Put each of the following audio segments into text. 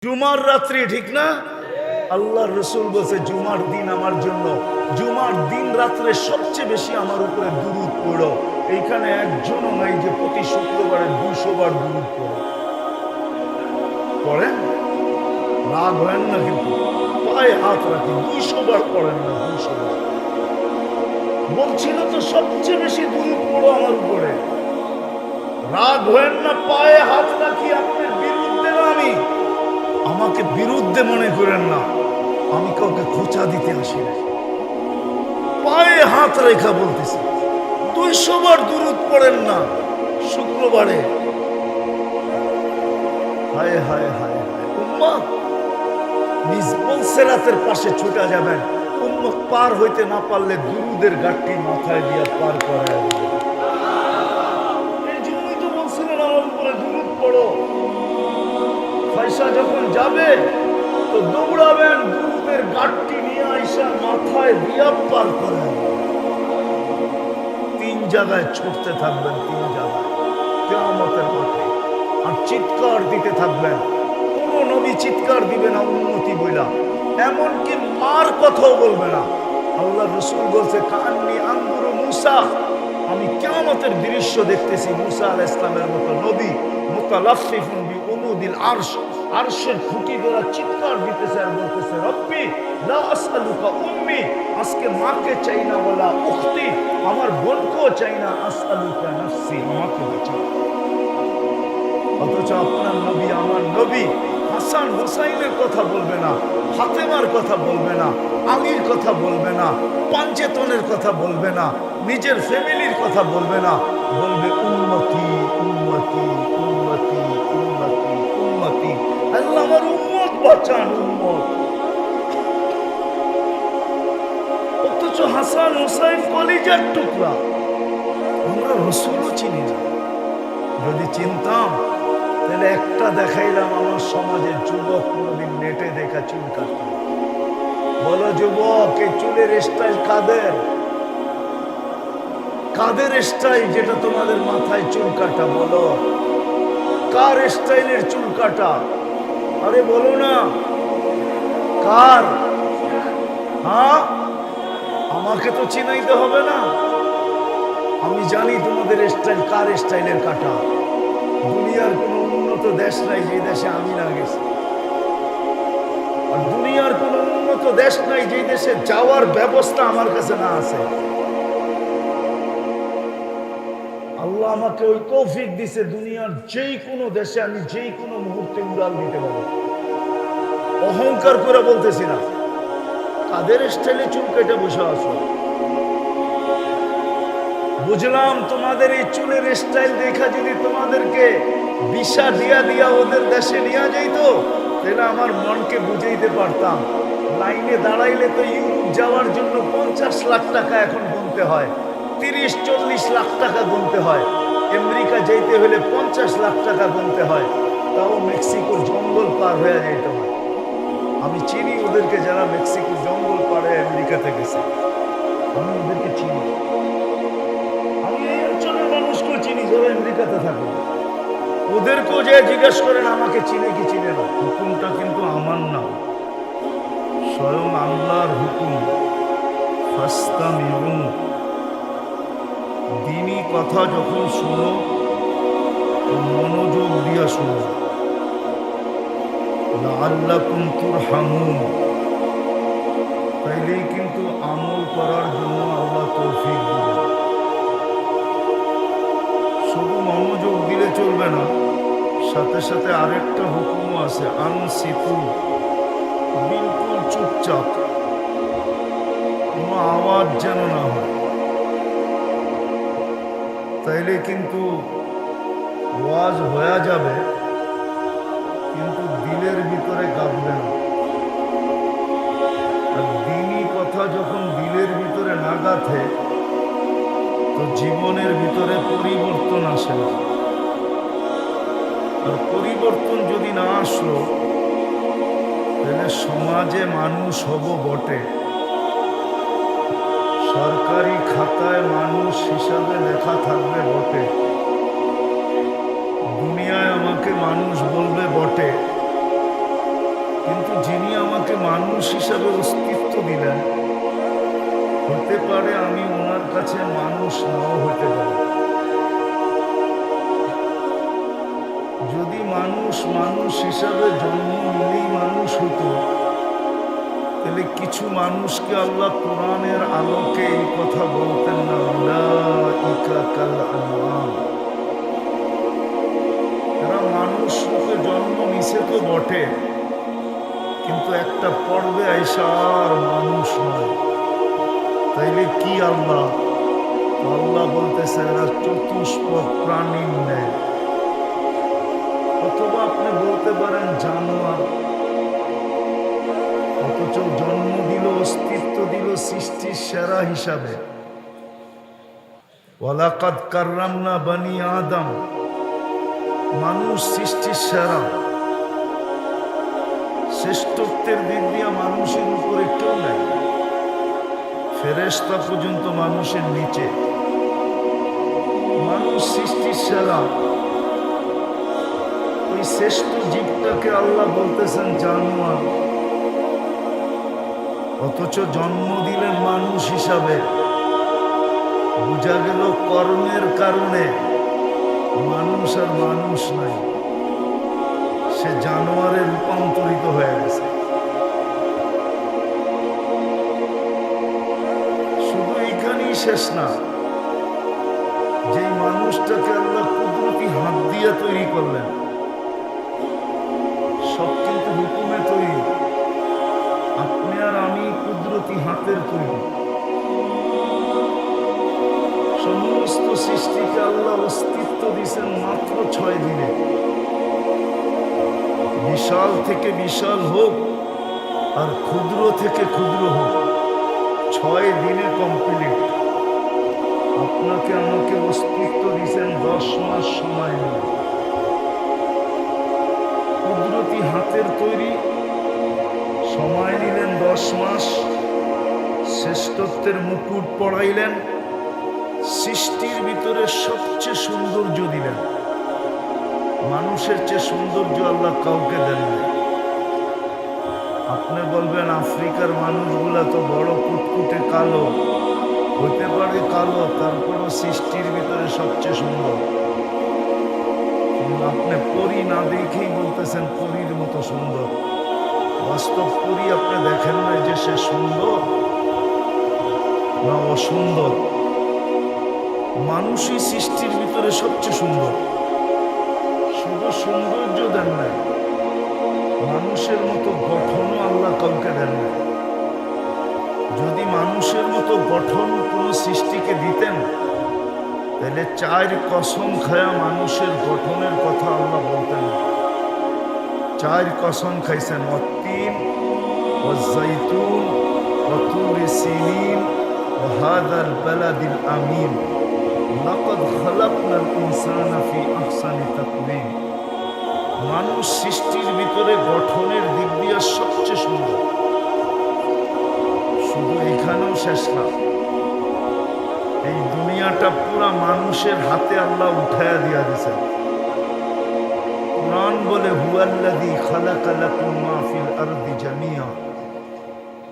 জুমার রাত্রি, ঠিক না? আল্লাহর রসুল বলছে জুমার দিন আমার জন্য, জুমার দিন রাত্রে সবচেয়ে বেশি আমার উপরে দুরূদ পড়ো। এইখানে একজনও নাই যে প্রতি শুক্রবারে 200 বার দুরূদ পড়ো। পড়েন, রাগ হয় না কিন্তু, পায়ে হাত রাখি, 200 বার পড়েন না, 200 বার বলছিল তো সবচেয়ে বেশি দুরূদ পড়ো আমার উপরে। রাগ হয় না, পায়ে হাত রাখি, আপনার বিরুদ্ধে না, আমি আমাকে বিরুদ্ধে মনে করেন না, আমি কাউকে খোঁচা দিতে আসি না, পায়ে হাত রেখা বলতেছি 200 বার দুরূদ পড়েন না শুক্রবারে। হায় হায় হায় হায় উম্মত, নিজ সিরাতের পাশে ছুটা যাবেন, উম্মত পার হইতে না পারলে দুরূদের গাঁটটি মাথায় দিয়ে পার করায় দিবেন। এই জন্যই তো বলছিলেন আমার উপরে দুরূদ পড়ো। পয়সা যখন যাবে তো দৌড়াবেন, দুরূদের গাঁটটি নিয়ে আইসা মাথায় দিয়া পার করে। 3 জায়গায় ছুটতে থাকবেন, 3 জায়গায় কিয়ামতের মাঠে, আর চিৎকার দিতে থাকবেন। কোন নবী চিৎকার দিবে না উম্মতি বইলা, এমনকি মার কথাও বলবে না। আল্লাহ রসুল বলছে কান্নি আঙ্গুরু মুসা, আমি কিয়ামতের দৃশ্য দেখতেছি, মুসা আলাইহিস সালামের মতো নবী মুতালাফফিফুন বিউনুদিল আরশ, আরশের খুঁটি ধরে চিৎকার দিতেছে আর বলতেছে রব্বি লা আসআলুকা উম্মি, আজকে মাকে চাই না, ওয়ালা উখতি, আমার বোনকেও চাই না, আসআলুকা নাফসি, আমাকে বাঁচাও। অথচ আপনার নবী, আমার নবী হাসান হুসাইনের কথা বলবে না, ফাতেমার কথা বলবে না, আলীর কথা বলবে না, পাঞ্চেতনের কথা বলবে না, নিজের ফ্যামিলির কথা বলবে না, বলবে উম্মতি উম্মতি উম্মতি উম্মতি উম্মতি, আল্লাহ আমার উম্মত বাঁচান, উম্মত। অথচ হাসান হুসাইন কলিজার টুকরা, আমরা রসুলও চিনি না। যদি চিনতাম তাহলে একটা দেখাইলাম, আমার সমাজের যুবক কোনোদিন নেটে দেখা চুল কাটত। বলো যুবক, এই চুলের স্টাইল কাদের? কাদের স্টাইল যেটা তোমাদের মাথায় চুল কাটা? বলো কার স্টাইলের চুল কাটা? আরে বলো না কার? হ্যাঁ, আমাকে তো চিনাইতে হবে না, আমি জানি তোমাদের স্টাইল কার স্টাইলের কাটা। দুনিয়ার কোন উন্নত দেশ নাই যে দেশে আমি না গেছি, আর দুনিয়ার কোন উন্নত দেশ নাই যে দেশে যাওয়ার ব্যবস্থা আমার কাছে না আছে। আল্লাহ আমাকে ওই তৌফিক দিছে, দুনিয়ার যেই কোনো দেশে আমি যেই কোনো মুহূর্তে উড়াল দিতে পারবো। অহংকার করে বলতেছি না, কাদের স্টাইলে চুল কেটে বসে আছো? বুঝলাম তোমাদের এই চুলের স্টাইল দেখা যদি তোমাদেরকে ভিসা দিয়া দিয়া ওদের দেশে নিয়ে যাইতো, তাহলে আমার মনকে বুঝাইতে পারতাম। লাইনে দাঁড়াইলে তো ইউরোপ যাওয়ার জন্য 50 লাখ টাকা এখন গুনতে হয়, 30-40 লাখ টাকা গুনতে হয়। আমেরিকা যাইতে হলে 50 লাখ টাকা গুনতে হয়, তাও মেক্সিকোর জঙ্গল পার হয়ে যাইতে হয়। আমি চিনি ওদেরকে, যারা মেক্সিকোর জঙ্গল পাড়ে আমেরিকাতে গেছে, আমি ওদেরকে চিনি। আমি এই অঞ্চলের মানুষকেও চিনি যারা আমেরিকাতে থাকে, ওদেরকেও যে জিজ্ঞেস করেন আমাকে চিনে কি চিনে না। হুকুমটা কিন্তু আমার না, স্বয়ং আল্লাহর হুকুম। ফাস্তামিউ, দ্বীনি কথা যখন শুনো তো মনোযোগ দিয়া শুনো, লাআল্লাকুম তুরহামুন, তাইলেই কিন্তু আমল করার জন্য আল্লাহ তৌফিক দিবেন। শুধু মনোযোগ দিলে চলবে না, সাথে সাথে আরেকটা হুকুমও আছে, আনসিতু, বিলকুল চুপচাপ, কোনো আওয়াজ যেন না হয়। তাইলে কিন্তু ওয়াজ হয়ে যাবে, কিন্তু দিলের ভিতরে গাঁথবে না। আর দ্বীনি কথা যখন দিলের ভিতরে না গাঁথে তো জীবনের ভিতরে পরিবর্তন আসে না। আর পরিবর্তন যদি না আসলো তাহলে সমাজে মানুষ হব বটে, সরকারি খাতায় মানুষ হিসাবে লেখা থাকবে বটে, দুনিয়ায় আমাকে মানুষ বলবে বটে, কিন্তু যিনি আমাকে মানুষ হিসাবে অস্তিত্ব দিলেন, হতে পারে আমি ওনার কাছে মানুষ নাও হতে পারি। যদি মানুষ মানুষ হিসাবে জন্ম নিলেই মানুষ হতো, তাহলে কিছু মানুষকে আল্লাহ কোরআনের আলোকে এই কথা বলতেন না, উলাইকা কাল আনআম। তারা মানুষ রূপে জন্ম নিছে তো বটে, কিন্তু একটা পর্বে আইসা আর মানুষ নয়। তাইলে কি আল্লাহ বলতেছে এরা চতুষ্পদ প্রাণীর নেয়। অথবা আপনি বলতে পারেন জানোয়ার, অথচ জন্ম দিল, অস্তিত্ব দিল সৃষ্টির সেরা হিসাবে। ওয়ালাকাদ কাররামনা বানি আদম, মানুষ সৃষ্টির সেরা। শ্রেষ্ঠত্বের দিক দিয়ে মানুষের উপরে কেউ নেই, ফেরেশতা পর্যন্ত মানুষের নিচে। মানুষ সৃষ্টির সেরা, ওই শ্রেষ্ঠ জীবটাকে আল্লাহ বলতেছেন জানোয়ার, অথচ জন্ম দিলেন মানুষ হিসাবে। বোঝা গেল কর্মের কারণে মানুষ আর মানুষ নাই, সে জানোয়ারে রূপান্তরিত হয়ে গেছে। শুধু এইখানেই শেষ না, যে মানুষটাকে আল্লাহ কুদরতি হাত দিয়ে তৈরি করলেন, সব কিন্তু হুকুমে তৈরি। আপনি আর আমি কুদরতি হাতের তৈরি। সমস্ত সৃষ্টিকে আল্লাহ অস্তিত্ব দিয়েছেন মাত্র 6 দিনে। বিশাল থেকে বিশাল হোক আর ক্ষুদ্র থেকে ক্ষুদ্র হোক, 6 দিনে কমপ্লিট। আপনাকে আমাকে অস্তিত্ব দিয়েছেন 10 মাস সময় নিয়ে। কুদরতি হাতের তৈরি, সময় নিলেন 10 মাস, শ্রেষ্ঠত্বের মুকুট পড়াইলেন, সৃষ্টির ভিতরে সবচেয়ে সৌন্দর্য দিলেন। মানুষের চেয়ে সৌন্দর্য আল্লাহ কাউকে দেন না। আপনি বলবেন আফ্রিকার মানুষগুলা তো বড় কুটকুটে কালো, হতে পারে কালো, তারপরও সৃষ্টির ভিতরে সবচেয়ে সুন্দর। আপনি পরী না দেখেই বলতেছেন পরীর মতো সুন্দর। বাস্তব পরী আপনি দেখেন না যে সে সুন্দর না অসুন্দর। মানুষই সৃষ্টির ভিতরে সবচেয়ে সুন্দর। শুধু সৌন্দর্য দেন নাই, মানুষের মতো গঠনও আল্লাহ কাউকে দেন নাই। যদি মানুষের মতো গঠন কোন সৃষ্টিকে দিতেন, তাহলে 4 কসম খায়া মানুষের গঠনের কথা আল্লাহ বলতেন। 4 কসম খাইছেন, ওয়াত্তিন ওয়াজ্জাইতুন ওয়াতুরি সিনিন ওয়া হাযাল বালাদিল আমিন লাকাদ খালাকনাল ইনসানা ফি আহসানি তাকওয়িম। মানুষ সৃষ্টির ভিতরে গঠনের দিক দিয়ে সবচেয়ে সুন্দর। শুধু এখানেও শেষ না, এই দুনিয়াটা পুরা মানুষের হাতে আল্লাহ উঠায়া দিয়া দিয়েছেন। কুরআন বলে হুয়াল্লাযী খালাকা লাকুম মা ফিল আরদি জামিয়া।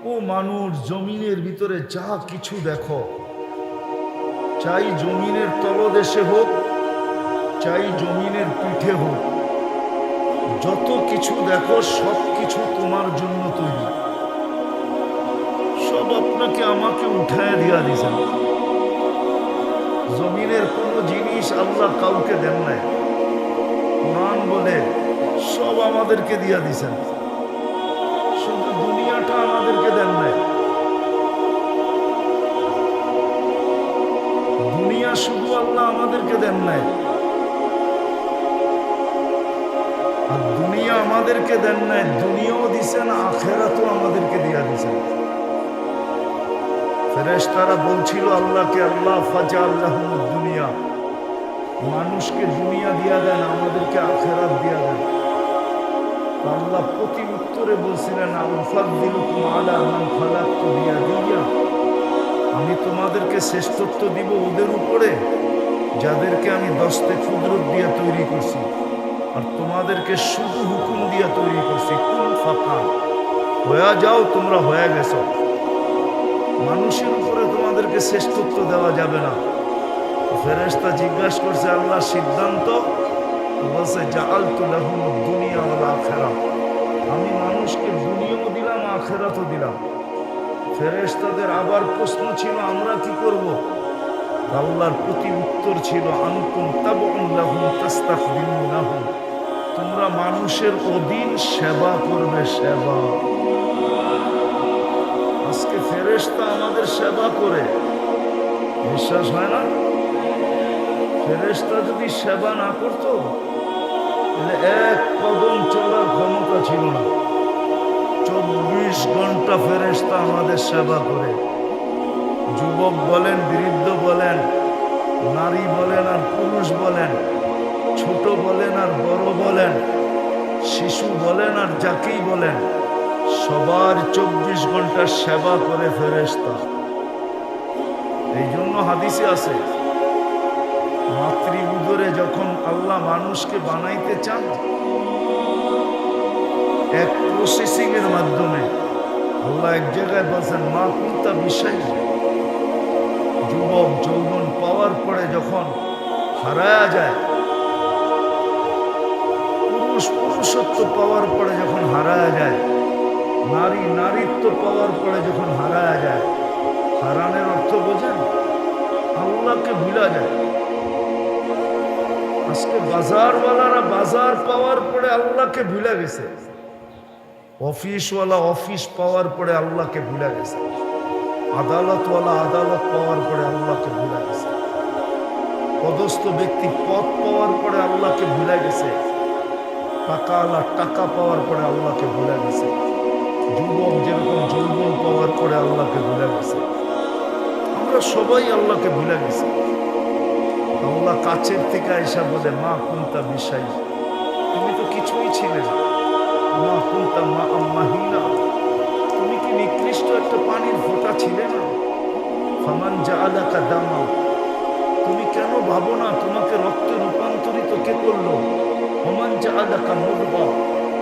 ও মানুষ, জমিনের ভিতরে যা কিছু দেখো, চাই জমিনের তলদেশে হোক, চাই জমিনের পিঠে হোক, যত কিছু দেখো সব কিছু তোমার জন্য তৈরি। সব আপনাকে আমাকে উঠায় দিয়া দিয়েছেন। জমিনের কোনো জিনিস আল্লাহ কাউকে দেন নাই। কুরআন বলে সব আমাদেরকে দিয়া দিয়েছেন, শুধু দুনিয়াটা আমাদেরকে দেন নাই। দুনিয়া শুধু আল্লাহ আমাদেরকে দেন নাই, আর দুনিয়া আমাদেরকে দেন নাই, দুনিয়াও দিছেন, আখিরাতও আমাদেরকে দিয়া দিছেন। ফেরেশতারা বলছিল আল্লাহকে, আল্লাহ ফাজআল্লাহুমুদ দুনিয়া, মানুষকে দুনিয়া দিয়া দেন, আমাদেরকে আখিরাত দিয়া দেন। আল্লাহ প্রতি উত্তরে বলছিলেন, আউফাদ্দিলুকুম আলা মান খালাকতু বিয়াদিয়া, আমি তোমাদেরকে শ্রেষ্ঠত্ব দিব ওদের উপরে যাদেরকে আমি দস্তে কুদরত দিয়ে তৈরি করছি, আর তোমাদেরকে শুধু হুকুম দিয়ে তৈরি করছি, কুন ফাকান। হয়ে যাও, তোমরা হয়ে গেছো। মানুষের উপরে তোমাদেরকে শ্রেষ্ঠত্ব দেওয়া যাবে না। ফেরেশতা জিজ্ঞাসা করছে, আল্লাহ সিদ্ধান্ত? বলছে, জাআলতু লাহুম দুনিয়া ওয়াল আখিরাহ, আমি মানুষকে দুনিয়াও দিলাম, আখিরাতও দিলাম। ফেরেশতাদের আবার প্রশ্ন ছিল, আমরা কি করব? আল্লাহর প্রতি উত্তর ছিল, আনতুম তাবউন লাহুম তাস্তাখদিমুনাহুম, তোমরা মানুষের অধীন সেবা করবে, সেবা। আজকে ফেরেশতা আমাদের সেবা করে, বিশ্বাস হয় না? ফেরেশতা যদি সেবা না করতো তাহলে এক কদম চলার ক্ষমতা ছিল না। 24 ঘন্টা ফেরেশতা আমাদের সেবা করে। যুবক বলেন, বৃদ্ধ বলেন, নারী বলেন আর পুরুষ বলেন, ছোট বলেন আর বড় বলেন, শিশু বলেন আর যাকেই বলেন, সবার 24 ঘন্টা সেবা করে ফেরেশতা। এই জন্য হাদিসে আছে, মাতৃ উদরে যখন আল্লাহ মানুষকে বানাইতে চান, এক প্রসেসিং এর মাধ্যমে আল্লাহ এক জায়গায় বলছেন, মা কুন্তা বিষয়। যুবক যৌবন পাওয়ার পরে যখন হারায়া যায়, পুরুষ পুরুষত্ব পাওয়ার পরে যখন হারায়া যায়, নারী নারীত্ব পাওয়ার পরে যখন হারায়া যায়, হারানোর অর্থ বোঝেন? আল্লাহকে ভুলা যায়। আজকে বাজারওয়ালারা বাজার পাওয়ার পরে আল্লাহকে ভুলে গেছে, অফিসওয়ালা অফিস পাওয়ার পরে আল্লাহকে ভুলে গেছে, আদালতওয়ালা আদালত পাওয়ার পরে আল্লাহকে ভুলে গেছে, পদস্থ ব্যক্তি পদ পাওয়ার পরে আল্লাহকে ভুলে গেছে, টাকাওয়ালা টাকা পাওয়ার পরে আল্লাহকে ভুলে গেছে, যুবক যেরকম যৌবন পাওয়ার পরে আল্লাহকে ভুলে গেছে। আমরা সবাই আল্লাহকে ভুলে গেছি। আল্লাহ কাছের থেকে আইসা বলে, মা কুন্তা বিষয়, তুমি তো কিছুই ছিলে না। মা কুন্তা মা আম্মাহিনা, তুমি কি নিকৃষ্ট একটা পানির ফোঁটা ছিলে না? ফামান জাআলাকা দামা, তুমি কেন ভাবো না তোমাকে রক্তে রূপান্তরিত কে করলো? ফামান জাআলাকা মুদগা,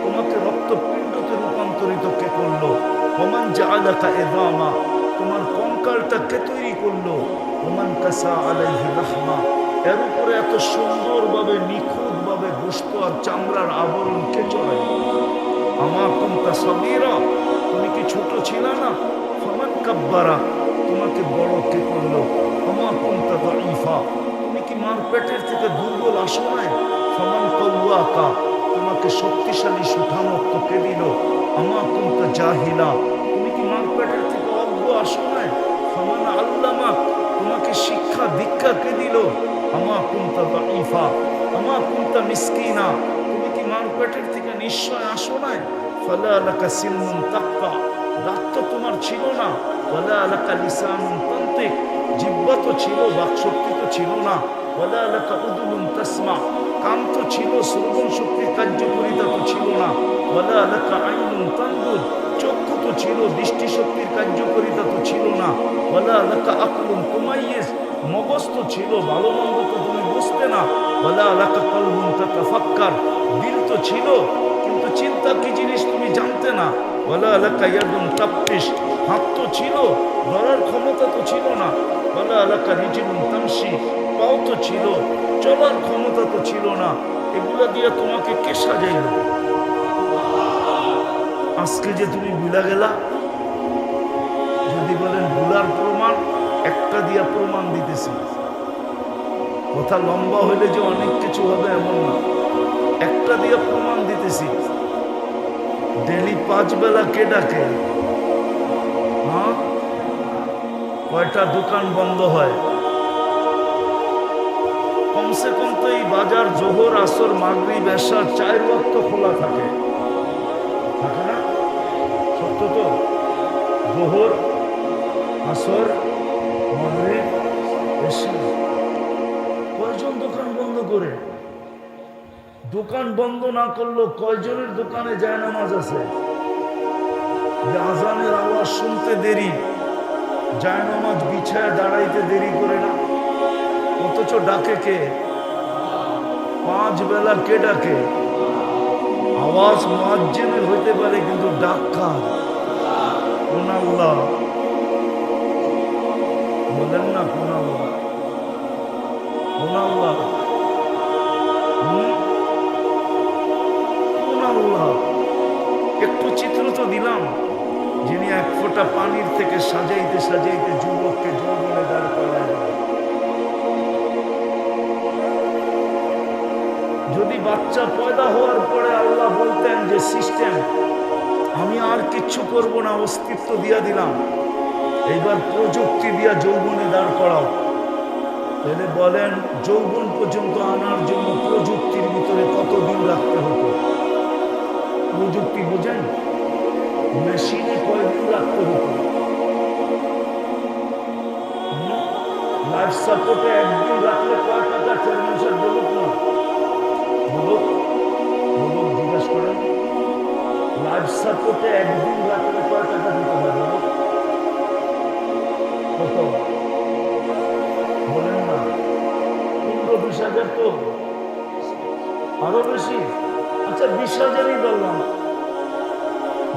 তোমাকে রক্তপিণ্ডতে রূপান্তরিত কে করলো? ফামান জাআলাকা ইযামা, তোমার কঙ্কালটা কে তৈরি করলো? ফামান কাসা আলাইহি লাহমা, এর উপরে এত সুন্দরভাবে নিখুঁতভাবে গোশত আর চামড়ার আবরণ কে চড়াই? আমা কুনতা সাগীরা, তুমি কি ছোট ছিল না? ফামান কাব্বারা, তোমাকে বড় কে করলো? আমা কুনতা দাঈফা, তুমি কি মার পেটের থেকে দুর্বল আসো নাই? ফামান কাওয়াকা, তোমাকে শক্তিশালী সুঠামত্ব কে দিল? আমা কুনতা জাহিলা, তুমি কি মার পেটের থেকে অজ্ঞ আসো নাই? ফামান আল্লামাক, তোমাকে শিক্ষা দীক্ষা কে দিল? আমা কুনতা দাঈফা, আমা কুনতা মিসকিনা, তুমি কি মার পেটের থেকে নিশ্চয় আসো নাই? ফালা লাকা সিলমুন তাক্কা, দাঁত তো তোমার ছিল না। ওয়ালা লাকা লিসানুন তানতিক, জিহ্বা তো ছিল, বাকশক্তি তো ছিল না। ওয়ালা লাকা উদুনুন তাসমা, কান তো ছিল, শ্রবণ শক্তির কার্যকরিতা তো ছিল না। ওয়ালা লাকা আইনুন তানদুর, চক্ষু তো ছিল, দৃষ্টি শক্তির কার্যকরিতা তো ছিল না। ওয়ালা লাকা আকলুন তুমাইয়িজ, মগজ তো ছিল, ভালো মন্দ তো তুমি বুঝতে না। ওয়ালা লাকা কলবুন তাতাফাক্কার, দিল তো ছিল কিন্তু চিন্তা কি জিনিস তুমি জানতে না। ওয়ালা লাকা ইয়াদুন তাবতিশ, হাত তো ছিল, ধরার ক্ষমতা তো ছিল না। ওয়ালা লাকা রিজলুন তামশি, পাও তো ছিল, চলার ক্ষমতা তো ছিল না। এগুলা দিয়ে তোমাকে কে সাজাইল? আজকে যে তুমি ভুলা গেলা, যদি বলেন ভুলার প্রমাণ, একটা দিয়া প্রমাণ দিতেছি। কথা লম্বা হইলে যে অনেক কিছু হবে এমন না, একটা দিয়ে প্রমাণ দিতেছি। ডেলি 5 বেলা কে ডাকে? হ্যাঁ, কয়টা দোকান বন্ধ হয়? কমসে কম তো এই বাজার জোহর আসর মাগরিব এশা 4 ওয়াক্ত খোলা থাকে, থাকে না? সত্য তো? জোহর আসর মাগরিব এশা, কয়জন দোকান বন্ধ করে? দোকান বন্ধ না করলো কয়জনের দোকানে জায়নামাজ আছে? যে আজানের আওয়াজ শুনতে দেরি, জায়নামাজ বিছায় দাঁড়াইতে দেরি করে না, অথচ ডাকে কে? 5 বেলা কে ডাকে? আওয়াজ মুয়াজ্জিনের হইতে পারে কিন্তু ডাক কার? কোন আল্লাহ? বলেন না কোন আল্লাহ? কোন আল্লাহ? কোন আল্লাহ? একটু চিত্র তো দিলাম, যিনি এক ফোঁটা পানির থেকে সাজাইতে সাজাইতে যুবককে যৌবনে দাঁড় করায় দেয়। যদি বাচ্চা পয়দা হওয়ার পরে আল্লাহ বলতেন যে সিস্টেম আমি আর কিচ্ছু করব না, অস্তিত্ব দিয়া দিলাম, এইবার প্রযুক্তি দিয়া যৌবনে দাঁড় করাও, তাহলে বলেন যৌবন পর্যন্ত আনার জন্য প্রযুক্তির ভিতরে কতদিন রাখতে হতো? প্রযুক্তি বোঝেন? মেশিনে কয়দিন রাখতে হতো? লাইফ সাপোর্টে একদিন রাখলে কয় টাকা? চেয়ারম্যান সাহেব বলুক না, বলুক বলুক, জিজ্ঞাসা করেন লাইফ সাপোর্টে একদিন রাখলে কয় টাকা দিতে হবে? বলুক কত? বলেন না। 15-20 হাজার তো আরো বেশি। আচ্ছা 20,000ই বললাম।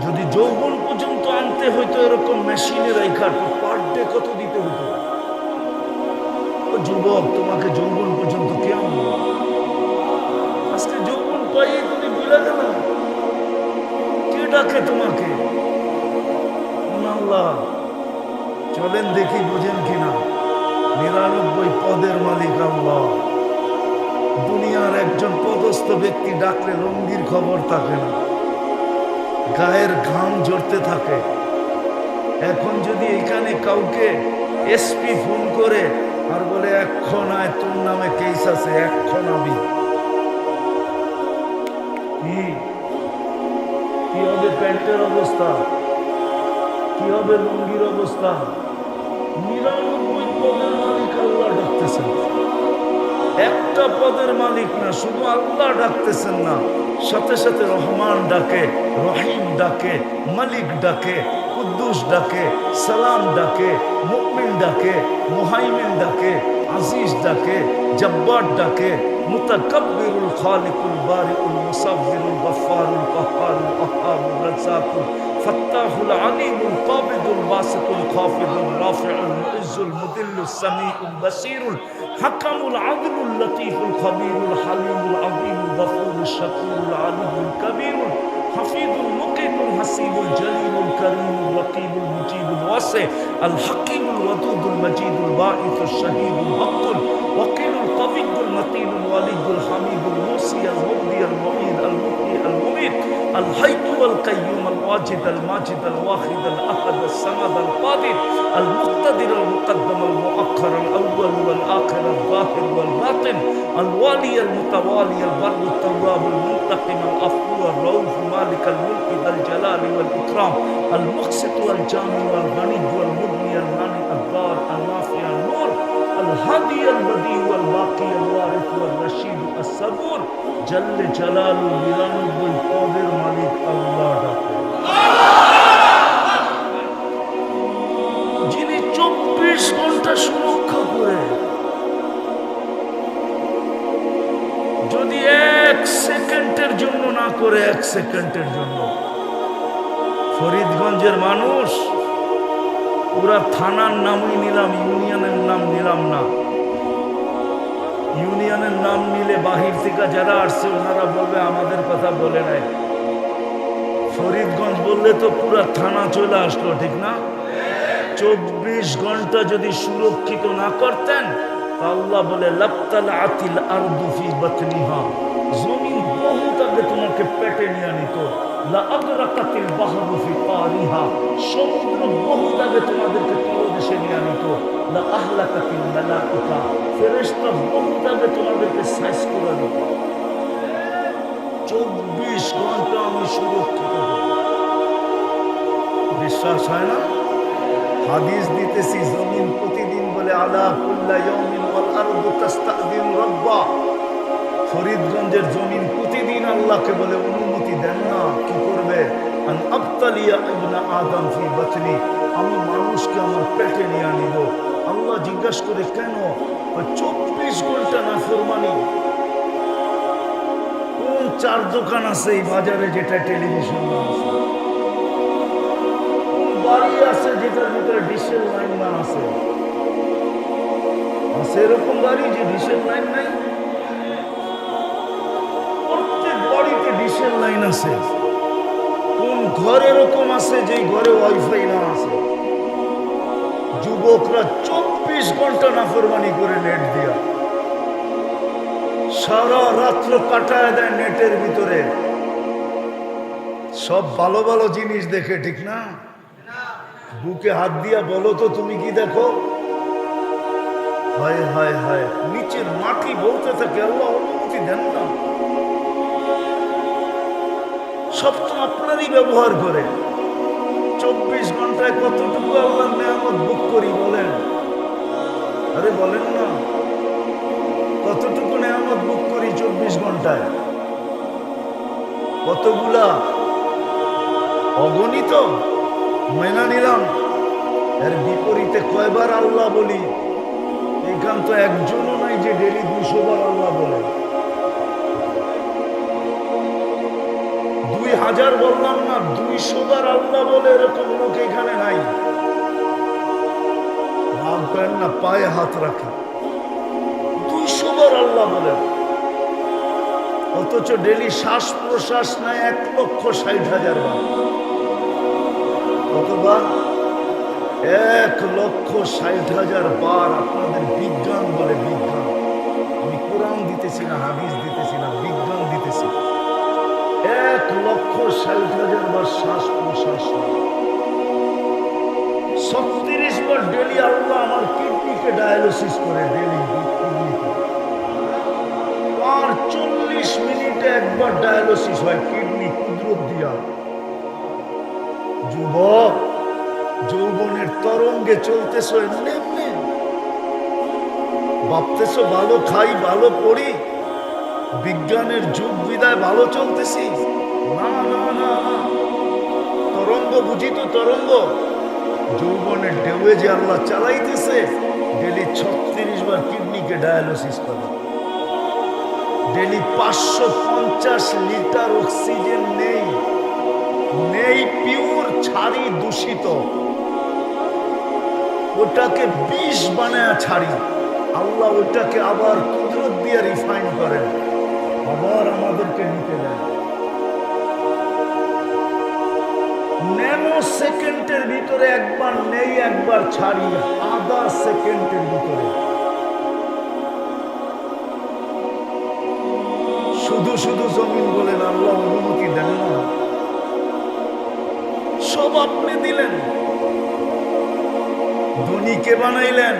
যদি যৌবন পর্যন্ত আনতে হইতো এরকম মেশিনের রেখার, পার ডে কত দিতে হতো? যুবক, তোমাকে যৌবন পর্যন্ত কে আনবো? আজকে যৌবন পাইয়ে তুমি ভুলে গেল, কে ডাকে তোমাকে? আল্লাহ। চলেন দেখি বোঝেন কিনা, 99 পদের মালিক আল্লাহ। দুনিয়ার একজন পদস্থ ব্যক্তি ডাকলে লঙ্গির খবর থাকে না, গায়ের ঘাম ঝরতে থাকে। এখন যদি এখানে কাউকে এসপি ফোন করে আর বলে এক্ষণ আয়, তোর নামে কেস আছে, এক্ষণ আবি, কি হবে? প্যান্টের অবস্থা কি হবে? লুঙ্গির অবস্থা? 99 পদের মালিক আল্লাহ ডাকতেছেন। একটা পদের মালিক না, শুধু আল্লাহ ডাকতেছেন না, সাথে সাথে রহমান ডাকে, রহিম ডাকে, মালিক ডাকে, কুদ্দুস ডাকে, সালাম ডাকে, মুমিন ডাকে, মুহাইমিন ডাকে, আজিজ ডাকে, জব্বার ডাকে, মুতাকাব্বিরুল খালিকুল বারিউল মুসাব্বিরুল গফফারুল কাহ্হারুল ওয়াহ্হাবুর রাজ্জাকুল ফাত্তাহুল আলিমুল কাবিদুল বাসিতুল খাফিদুল রাফিউল মুইজ্জুল মুদিল্লুস সামিউল বাসীরুল হাকামুল আদলুল লতীফুল খবীরুল হালিমুল আযীমুল গফুরুল শাকুরুল আলিমুল কবীরুল হাফিজুল মুকিতুল হাসিবুল জলিলুল করিমুল রকিবুল মুজিবুল ওয়াসি আল হাকিমুল ওয়াদুদুল মজিদুল বাঈসুল শাহীদুল হকুল ওয়াকিলুল কবিয়ুল মতিনুল ওয়ালিদুল হামিদুল মুসি আল মুবদি আল মুঈদ আল মুহয়ি আল মুমীত আল হাইয়্যু আল কাইয়্যুম আল ওয়াজিদ আল মাজিদ আল ওয়াহিদ আল আহাদ আল সামাদ আল কাদির আল মুক্তাদির আল মুকদ্দম আল মুআখ্খার আল আউয়াল ওয়াল আখির আল যাহির ওয়াল বাতিন আল ওয়ালি আল মুতাওয়ালি আল বার আল তাওয়াব আল মুনতাকিম আল আফু আল রাউফ মালিক আল মুলক আল জালাল ওয়াল ইকরাম আল মুকসিত ওয়াল জামি ওয়াল গনি ওয়াল মুগনি আল মানি আল দার আল নাফি আল নূর الهادي البديع والباقي الوارث والرشيد الصبور جل جلاله 99 পদের মালিক আল্লাহ ডাকে, যিনি 24 ঘন্টা সুরক্ষা করে। যদি 1 সেকেন্ডের জন্য না করে, 1 সেকেন্ডের জন্য, ফরিদগঞ্জের মানুষ পুরা থানার নামই নিলাম, ইউনিয়নের নাম নিলাম না। ইউনিয়নের নাম নিলে বাহির থেকে যারা আসছে ওনারা বলবে আমাদের কথা বলে নাই। ফরিদগঞ্জ বললে তো পুরা থানা চলে আসলো, ঠিক না? 24 ঘন্টা যদি সুরক্ষিত না করতেন, আল্লাহ বলে লাবতালাতিল আরদু ফি বাতনিহা, জমিন বহুত আগে তোমাকে পেটে নিয়ে নিত। লা আগরাকাতিল বাহরু ফি কারিহা, সমুদ্র বহুত আগে তোমাদেরকে তলদেশে নিয়ে নিত। লা আহলাকাতিল মালাইকা, ফেরেশতা বহুত আগে তোমাদেরকে সাইজ করে দিত। 24 ঘন্টা আমি সুরক্ষিত। বিশ্বাস হয় না? হাদিস দিতেছি, জমিন প্রতিদিন বলে আলা কুল্লা ইয়াউমিন ওয়াল আরদু তাস্তাযিনু রাব্বা। ফরিদগঞ্জের জমিন প্রতিদিন আল্লাহকে বলে অনুমতি দেন না, কি করবে? আন আবতালিয়া ইবনা আদম ফি বাতনি, আমি মানুষকে আমার পেটে নিয়ে নিব। আল্লাহ জিজ্ঞাসা করে কেন? 24 ঘন্টা নাফরমানি। কোন 4 দোকান আছে এই বাজারে যেটা টেলিভিশন আছে? বাড়ি আছে যেটার ভিতরে ডিশের লাইন না আছে? আছে এরকম বাড়ি যে ডিশের লাইন নাই? প্রত্যেক বাড়িতে ডিশের লাইন আছে। কোন ঘর এরকম আছে যে ঘরে ওয়াইফাই না আছে? যুবকরা 24 ঘন্টা নাফরমানি করে নেট দিয়া সারা রাত্র কাটায় দেয় নেটের ভিতরে। সব ভালো ভালো জিনিস দেখে, ঠিক না? বুকে হাত দিয়া বলো তো তুমি কি দেখো? হায় হায় হায়, নিচের মাটি বলতে থাকে আল্লাহ অনুমতি দেন না। সব তো আপনারই ব্যবহার করে। 24 ঘন্টায় কতটুকু আল্লাহর নেয়ামত বুক করি বলেন? আরে বলেন না, কতটুকু নেয়ামত বুক করি 24 ঘন্টায়? কতগুলা? অগণিত। মেনা নিলাম। এর বিপরীতে কয়বার আল্লাহ বলি? এখান তো একজনও নাই যে ডেলি 200 বার আল্লাহ বলে। 2000 বললাম না, 200 বার আল্লাহ বলে এরকম লোক এখানে নাই। রাগ করেন না, পায়ে হাত রাখে। 200 বার আল্লাহ বলে, অথচ ডেলি শ্বাস প্রশ্বাস নাই 1,60,000 বার। কতবার? 1,60,000 বার। আপনাদের বিজ্ঞান বলে, বিজ্ঞান। আমি কোরআন দিতেছি না, হাদিস দিতেছি না, বিজ্ঞান দিতেছি। 1,60,000 বার শ্বাস প্রশ্বাস। 36 বার ডেলি আল্লাহ আমার কিডনিকে ডায়ালিসিস করে, ডেলি কিডনিকে। আর 40 মিনিটে একবার ডায়ালিসিস হয় কিডনি কুদরত দিয়া। যুবক, যৌবনের তরঙ্গে চলতেছ এমনি এমনি, ভাবতেছ ভালো খাই ভালো পড়ি, বিজ্ঞানের যুগ বিদায় ভালো চলতেছি। না না না, তরঙ্গ বুঝি তো তরঙ্গ। যৌবনের ঢেউয়ে যে আল্লাহ চালাইতেছে, ডেলি 36 বার কিডনিকে ডায়ালিসিস করে। ডেলি 550 লিটার অক্সিজেন নেই, নেই পিওর, ছাড়ি দূষিত। ওটাকে বিষ বানায় ছাড়ি, আল্লাহ ওটাকে আবার কুদরত দিয়ে রিফাইন করেন, আবার আমাদেরকে নিতে দেন। ন্যানো সেকেন্ডের ভিতরে একবার নেই, একবার ছাড়ি, আধা সেকেন্ডের ভিতরে। শুধু শুধু জমিন বলেন আল্লাহ অনুমতি দেন না। সব আপনি দিলেন। ধনীকে বানাইলেন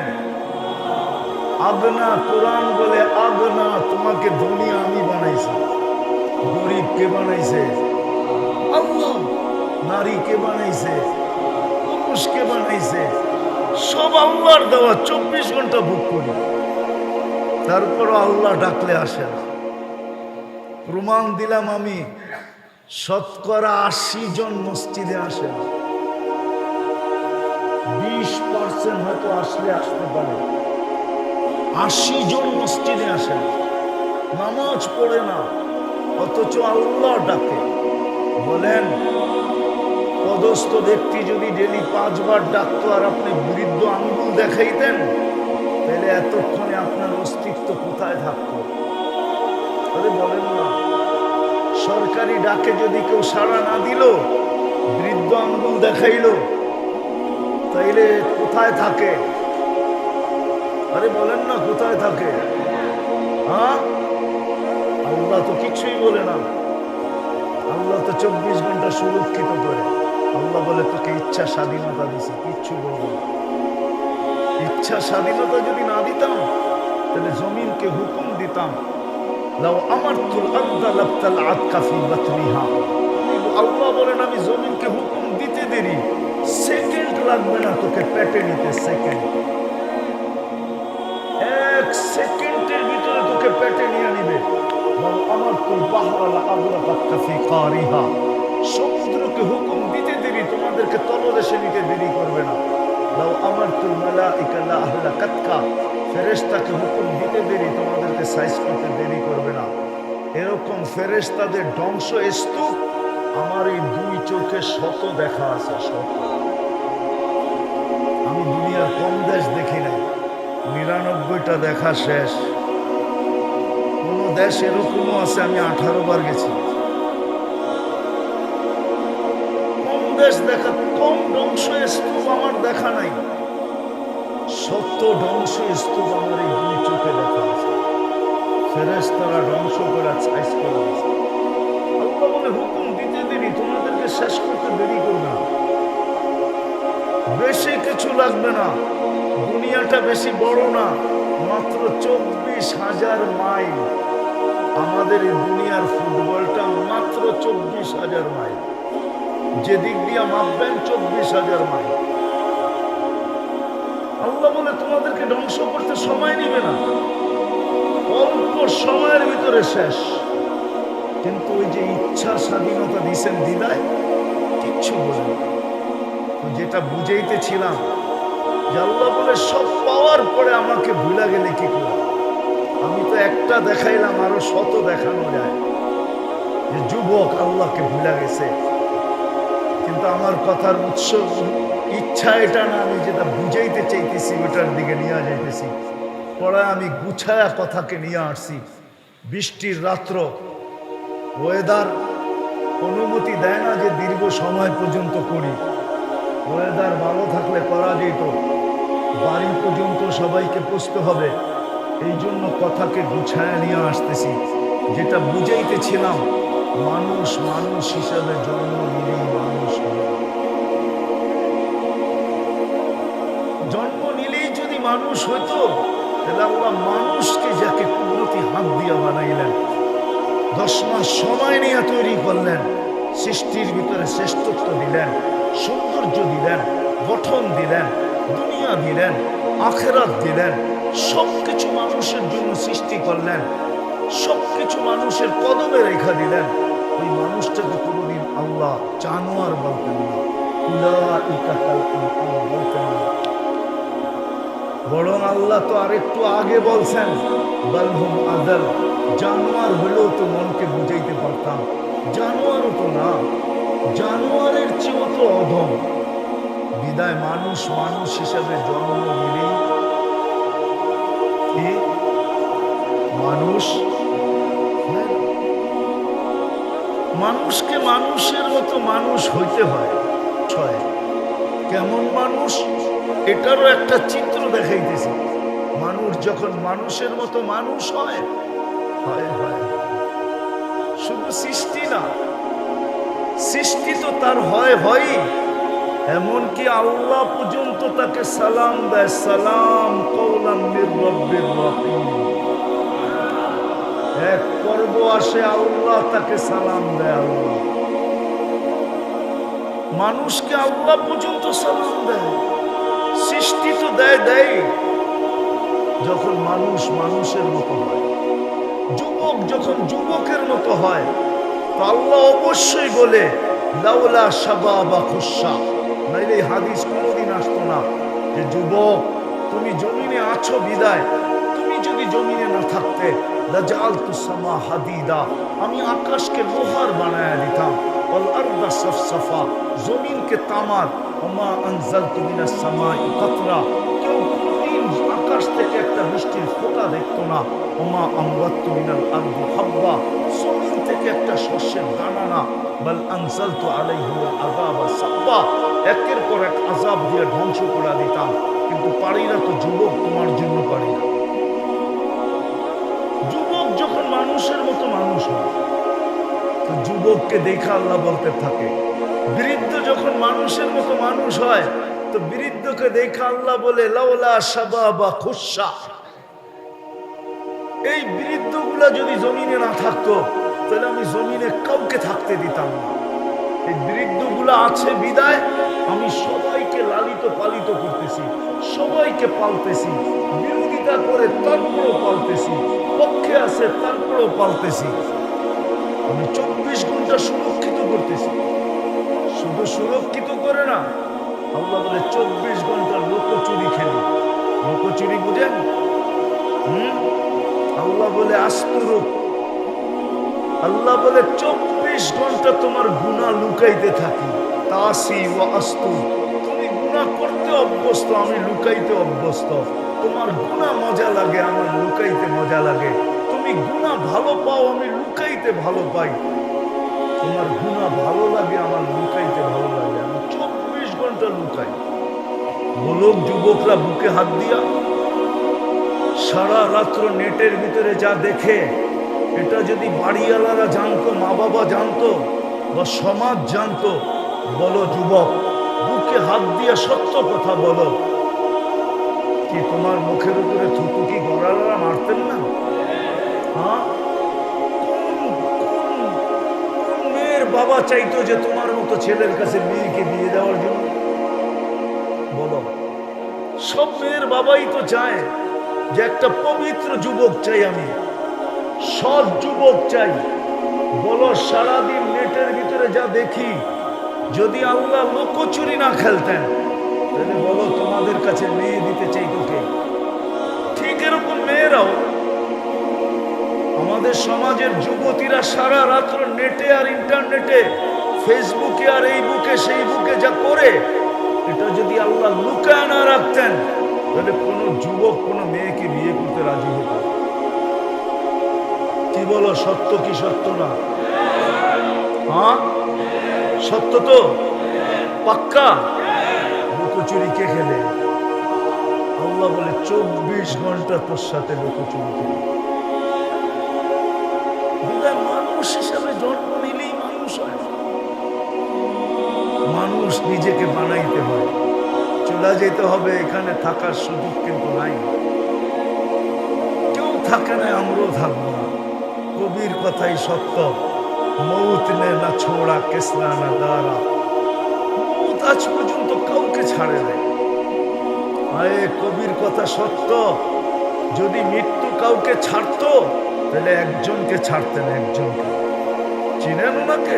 আগনা, কোরআন বলে আগনা, তোমাকে ধনী আমি বানাইছি। গরিবকে বানাইছে আল্লাহ, নারীকে বানাইছে, পুরুষকে বানাইছে, সব আল্লাহর দেওয়া। 24 ঘন্টা ভোগ করি, তারপরও আল্লাহ ডাকলে আসে না। প্রমাণ দিলাম আমি, শতকরা 80 জন মসজিদে আসে না। 20% হয়তো আসলে আসতে পারে, 80 জন মসজিদে আসে না, নামাজ পড়ে না, অথচ আল্লাহ ডাকে। বলেন, পদস্থ ব্যক্তি যদি ডেলি 5 বার ডাকতো আর আপনি বৃদ্ধ আঙ্গুল দেখাইতেন, তাহলে এতক্ষণে আপনার অস্তিত্ব কোথায় থাকতো? আরে বলেন না, সরকারি ডাকে যদি কেউ সাড়া না দিল, বৃদ্ধ আঙ্গুল দেখাইল, তাইলে কোথায় থাকে? আরে বলেন না, কোথায় থাকে? হ্যাঁ, আল্লাহ তো কিছুই বলে না। আল্লাহ তো 24 ঘন্টা সুরক্ষিত করে। আল্লাহ বলে তোকে ইচ্ছা স্বাধীনতা দিছি, কিচ্ছু বলবো না। ইচ্ছা স্বাধীনতা যদি না দিতাম, তাহলে জমিনকে হুকুম দিতাম, লাউ আমারতুল আরদা লাবতালআত কাফি বাতনিহা। আল্লাহ বলেন আমি জমিনকে হুকুম দিতে দেরি, সেকেন্ড লাগবে না তোকে পেটে নিতে। সেকেন্ড, 1 সেকেন্ডের ভিতরে তোকে পেটে নিয়ে নিবে। লাউ আমারতুল বাহরা লাআগরাকাত কাফি কারিহা। সমুদ্রকে হুকুম দিতে দেরি, তোমাদেরকে তলদেশে নিতে দেরি করবে না। লাউ আমারতুল মালাইকা লা আহলাকাতকা। ফেরেশতাকে হুকুম দিতে দেরি, তোমাদেরকে সাইজ করতে দেরি করবে না। এরকম ফেরেশতাদের ধ্বংস স্তূপ আমার এই 2 চোখে শত দেখা আছে, শত। দুনিয়ার কম দেশ দেখি নাই, 99টা দেখা শেষ। কোন দেশ এরকমও আছে আমি 18 বার গেছি। কম দেশ দেখা, কম ধ্বংস স্তূপ আমার দেখা নাই। সত্য ধ্বংস স্তূপ আমার এই দুই চোখে দেখা আছে। ফেরেশতারা ধ্বংস করে সাইজ করে আছে। আল্লাহ বলে হুকুম দিতে দেরি, তোমাদেরকে শেষ করতে দেরি করবে না, বেশি কিছু লাগবে না। দুনিয়াটা বেশি বড় না, মাত্র 24,000 মাইল। আমাদের এই দুনিয়ার ফুটবলটা মাত্র 24,000 মাইল। যেদিক দিয়ে মাপবেন 24,000 মাইল। আল্লাহ বলে তোমাদেরকে ধ্বংস করতে সময় নিবে না, অল্প সময়ের ভিতরে শেষ। কিন্তু ওই যে ইচ্ছা স্বাধীনতা দিয়েছেন বিদায়, কিচ্ছু বলেন। যেটা বুঝাইতেছিলাম যে আল্লাহ বলে সব পাওয়ার পরে আমাকে ভুলা গেলে কি করে? আমি তো একটা দেখাইলাম, আরো শত দেখানো যায়। যে যুবক আল্লাহকে ভুলা গেছে, কিন্তু আমার কথার উৎস ইচ্ছা এটা না, আমি যেটা বুঝাইতে চাইতেছি ওটার দিকে নিয়ে যাইতেছি। পরে আমি গুছায়া কথাকে নিয়ে আসছি। বৃষ্টির রাত্র, ওয়েদার অনুমতি দেয় না যে দীর্ঘ সময় পর্যন্ত করি। ওয়েদার ভালো থাকলে করা যেত, বাড়ি পর্যন্ত সবাইকে পুষতে হবে। এই জন্য কথাকে গুছায়া নিয়ে আসতেছি। যেটা বুঝাইতেছিলাম, মানুষ মানুষ হিসাবে জন্ম নিলেই মানুষ হবে। জন্ম নিলেই যদি মানুষ হইতো, তাহলে আল্লাহ মানুষকে যাকে কুদরতি হাত দিয়ে বানাইলেন, 10 মাস সময় নিয়ে তৈরি করলেন, সৃষ্টির ভিতরে শ্রেষ্ঠত্ব দিলেন, সৌন্দর্য দিলেন, গঠন দিলেন, দুনিয়া দিলেন, আখেরাত দিলেন, সবকিছু মানুষের জন্য সৃষ্টি করলেন, সবকিছু মানুষের কদমে রেখা দিলেন। ওই মানুষটাকে কোনোদিন আল্লাহ জানোয়ার বলতেন না, বলতেন না। বরং আল্লাহ তো আরেকটু আগে বলছেন, বালহুম আদাল, জানোয়ার হলেও তো মনকে বুঝাইতে পারতাম। জানোয়ারও তো না, জানোয়ারের চেয়েও তো অধম। বিদায় মানুষ মানুষ হিসাবে জন্ম নিলেই কি মানুষ? মানুষকে মানুষের মতো মানুষ হইতে হয়। কেমন মানুষ, এটারও একটা চিত্র দেখাইতেছি। মানুষ যখন মানুষের মতো মানুষ হয়, শুধু সৃষ্টি না, সৃষ্টি তো তার হয়। এমনকি আল্লাহ পর্যন্ত তাকে সালাম দেয়, সালাম কওলাম মির রাব্বির রহিম। এক পর্ব আসে, আল্লাহ তাকে সালাম দেয়। আল্লাহ মানুষকে আল্লাহ পর্যন্ত সালাম দেয়। সৃষ্টি তো দেয় যখন মানুষ মানুষের মতো হয়। যুবক যখন যুবকের মতো হয়, তো আল্লাহ অবশ্যই বলে লাউলা শাবাবা খুশা, নাইলে হাদিস কোনোদিন আসতো না যে যুবক তুমি জমিনে আছো বিদায়, তুমি যদি জমিনে না থাকতে লাজালতু সামা হাদিদা, আমি আকাশকে লোহার বানায়া দিতাম, ওয়াল আরদা সাফসাফা, জমিনকে তামার, ওমা আনজালতু মিনাস সামাই কাতরা, কেউ কোনোদিন আকাশ থেকে একটা বৃষ্টির ফোঁটা দেখতো না। ওমা আমরাতু মিনাল আরদি হাব্বা, জমিন থেকে একটা শস্যের দানা না। বাল আনজালতু আলাইহিল আযাবা সাব্বা, একের পর এক আযাব দিয়ে ধ্বংস করে দিতাম। কিন্তু পারি না তো যুবক, তোমার জন্য পারি না। যুবক যখন মানুষের মতো মানুষ হয়, তো যুবককে দেখা আল্লাহ বলতে থাকে। বৃদ্ধ যখন মানুষের মতো মানুষ হয়, তো বৃদ্ধকে দেখা আল্লাহ বলে লাউলা শাবাবা খুশা। এই বৃদ্ধগুলা যদি জমিনে না থাকতো, তাহলে আমি জমিনে কাউকে থাকতে দিতাম না। এই বৃদ্ধগুলা আছে বিদায় আমি সবাইকে লালিত পালিত করতেছি, সবাইকে পালতেছি। বিরোধিতা করে তারপরও পালতেছি, পক্ষে আছে তারপরও পালতেছি। আমি 24 ঘন্টা সুরক্ষিত করতেছি। শুধু সুরক্ষিত করে না, আল্লাহ বলে 24 ঘন্টা লোকচুরি খেলি। লোকচুরি বুঝেন? আল্লাহ বলে আস্তুরূপ, আল্লাহ বলে 24 ঘন্টা তোমার গুনাহ লুকাইতে থাকি। তাসি ওয়া আস্তু, তুমি গুনাহ করতে অভ্যস্ত, আমি লুকাইতে অভ্যস্ত। তোমার গুনাহ মজা লাগে, আমার লুকাইতে মজা লাগে। তুমি গুনাহ ভালো পাও, আমি লুকাইতে ভালো পাই। তোমার গুনাহ ভালো লাগে, আমার লুকাইতে ভালো লাগে। আমি 24 ঘন্টা লুকাই। বলুক যুবকরা বুকে হাত দিয়া, সারা রাত্র নেটের ভিতরে যা দেখে, এটা যদি বাড়িওয়ালারা জানতো, মা বাবা জানতো, বা সমাজ জানতো, বলো যুবক বুকে হাত দিয়া সত্য কথা বলো, কি তোমার মুখের উপরে থুতু কি গড়ালারা মারতেন না? হ্যাঁ, কোন মেয়ের বাবা চাইতো যে তোমার মতো ছেলের কাছে মেয়েকে বিয়ে দেওয়ার জন্য? বলো, সব মেয়ের বাবাই তো চায় যে একটা পবিত্র যুবক চাই, আমি সৎ যুবক চাই। বলো, সারাদিন নেটের ভিতরে যা দেখি, যদি আল্লাহ লোকচুরি না খেলতেন, তাহলে বলো তোমাদের কাছে মেয়ে দিতে চাই তোকে। ঠিক এরকম মেয়েরাও, আমাদের সমাজের যুবতীরা সারা রাত্র নেটে আর ইন্টারনেটে, ফেসবুকে আর এই বুকে সেই বুকে যা করে, এটা যদি আল্লাহ লুকায় না রাখতেন, তাহলে কোনো যুবক কোনো মেয়েকে বিয়ে করতে রাজি হতো? কি বলো, সত্য কি সত্য না? হ্যাঁ, সত্য তো, পাক্কা। লুকোচুরি কে খেলে? আল্লাহ বলে 24 ঘন্টা তোর সাথে লুকোচুরি খেলে। মানুষ হিসাবে জন্ম নিলেই মানুষ হয়, মানুষ নিজেকে বানাইতে হয়। চলে যেতে হবে, এখানে থাকার সুযোগ কিন্তু নাই। কেউ থাকে না, আমরাও থাকবো না। কবির কথাই সত্য, মৌত নে না ছোড়া কেসলা না দাঁড়া। মৌত আজ পর্যন্ত কাউকে ছাড়ে নাই। আরে কবির কথা সত্য, যদি মৃত্যু কাউকে ছাড়তো, তাহলে একজনকে ছাড়তেন, একজনকে। চিনেন ওনাকে?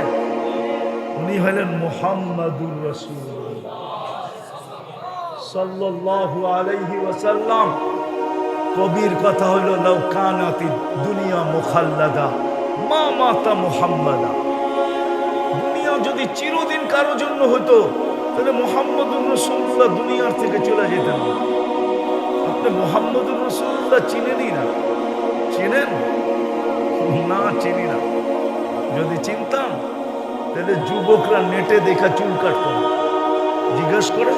উনি হলেন মুহাম্মাদুর রাসূলুল্লাহ সাল্লাল্লাহু আলাইহি ওয়াসাল্লাম। কবির কথা হলো, লাউ কানাতি দুনিয়া মুখাল্লাদা মা মাতা মুহাম্মাদা। দুনিয়া যদি চিরদিন কারো জন্য হতো, তাহলে মুহাম্মাদুর রাসূলুল্লাহ দুনিয়ার থেকে চলে যেতেন না। আপনি মুহাম্মাদুর রাসূলুল্লাহ চিনেনই না? চিনেন না? চিনি না। যদি চিনতাম, তাহলে যুবকরা নেটে দেখা চুল কাটত না। জিজ্ঞেস করে,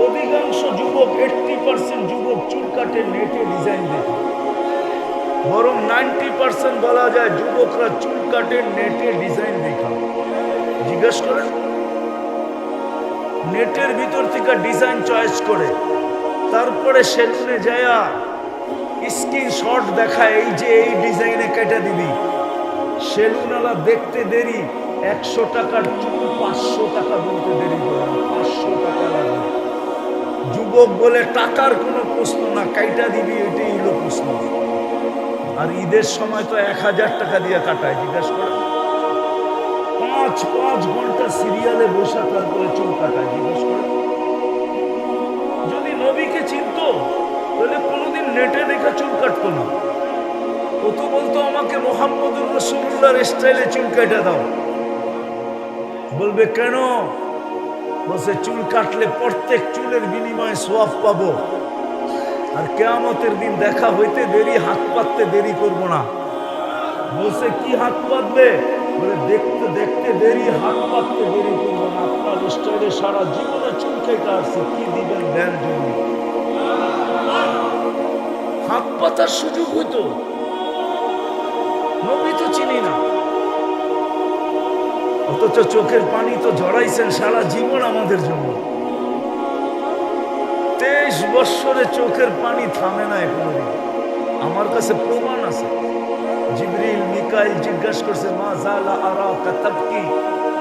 অধিকাংশ যুবক, 80% যুবক চুল কাটে নেটে ডিজাইন দেখে। বরং 90% বলা যায় যুবকরা চুল কাটে নেটে ডিজাইন দেখা। জিজ্ঞেস করে, নেটের ভিতর থেকে ডিজাইন চয়েস করে, তারপরে সেলুনে যায়া স্ক্রিনশট দেখায়, এই যে এই ডিজাইনে কেটে দিবি। সেলুনওয়ালা দেখতে দেরি, 100 টাকার চুল 500 টাকা বলতে দেরি করে, 500 টাকা লাগবে। যুবক বলে টাকার কোনো প্রশ্ন না, কাইটা দিবি, এটাই হলো প্রশ্ন। আর ঈদের সময় তো 1000 টাকা দিয়ে কাটায়। জিজ্ঞাসা করে, 5 ঘন্টা সিরিয়ালে বসে তারপরে চুল কাটায়। জিজ্ঞাসা করে, যদি নবীকে চিনতো, তাহলে কোনোদিন নেটে দেখা চুল কাটতো না। ও তো বলতো, আমাকে মুহাম্মাদুর রাসূলুল্লাহর স্টাইলে চুল কাটা দাও। বলবে কেন? বলছে, চুল কাটলে প্রত্যেক চুলের বিনিময়ে সওয়াব পাবো, আর কিয়ামতের দিন দেখা হইতে দেরি, হাত পাততে দেরি করব না। বলছে, কি হাত পাতবে? বলে, দেখতে দেখতে দেরি, হাত পাততে দেরি করবো না। আপনার স্টাইলে সারা জীবনে চুল কেটে আসছে, কি দিবেন দেন জন্য। হাত পাতার সুযোগ হইতো, নবী তো চিনি না, অথচ চোখের পানি তো ঝরাইছেন সারা জীবন আমাদের জন্য। 23 বৎসরে চোখের পানি থামে না কোনোদিন। আমার কাছে প্রমাণ আছে। জিবরিল মিকাইল জিজ্ঞাসা করছে, মা জালা আরাকা তাবকি,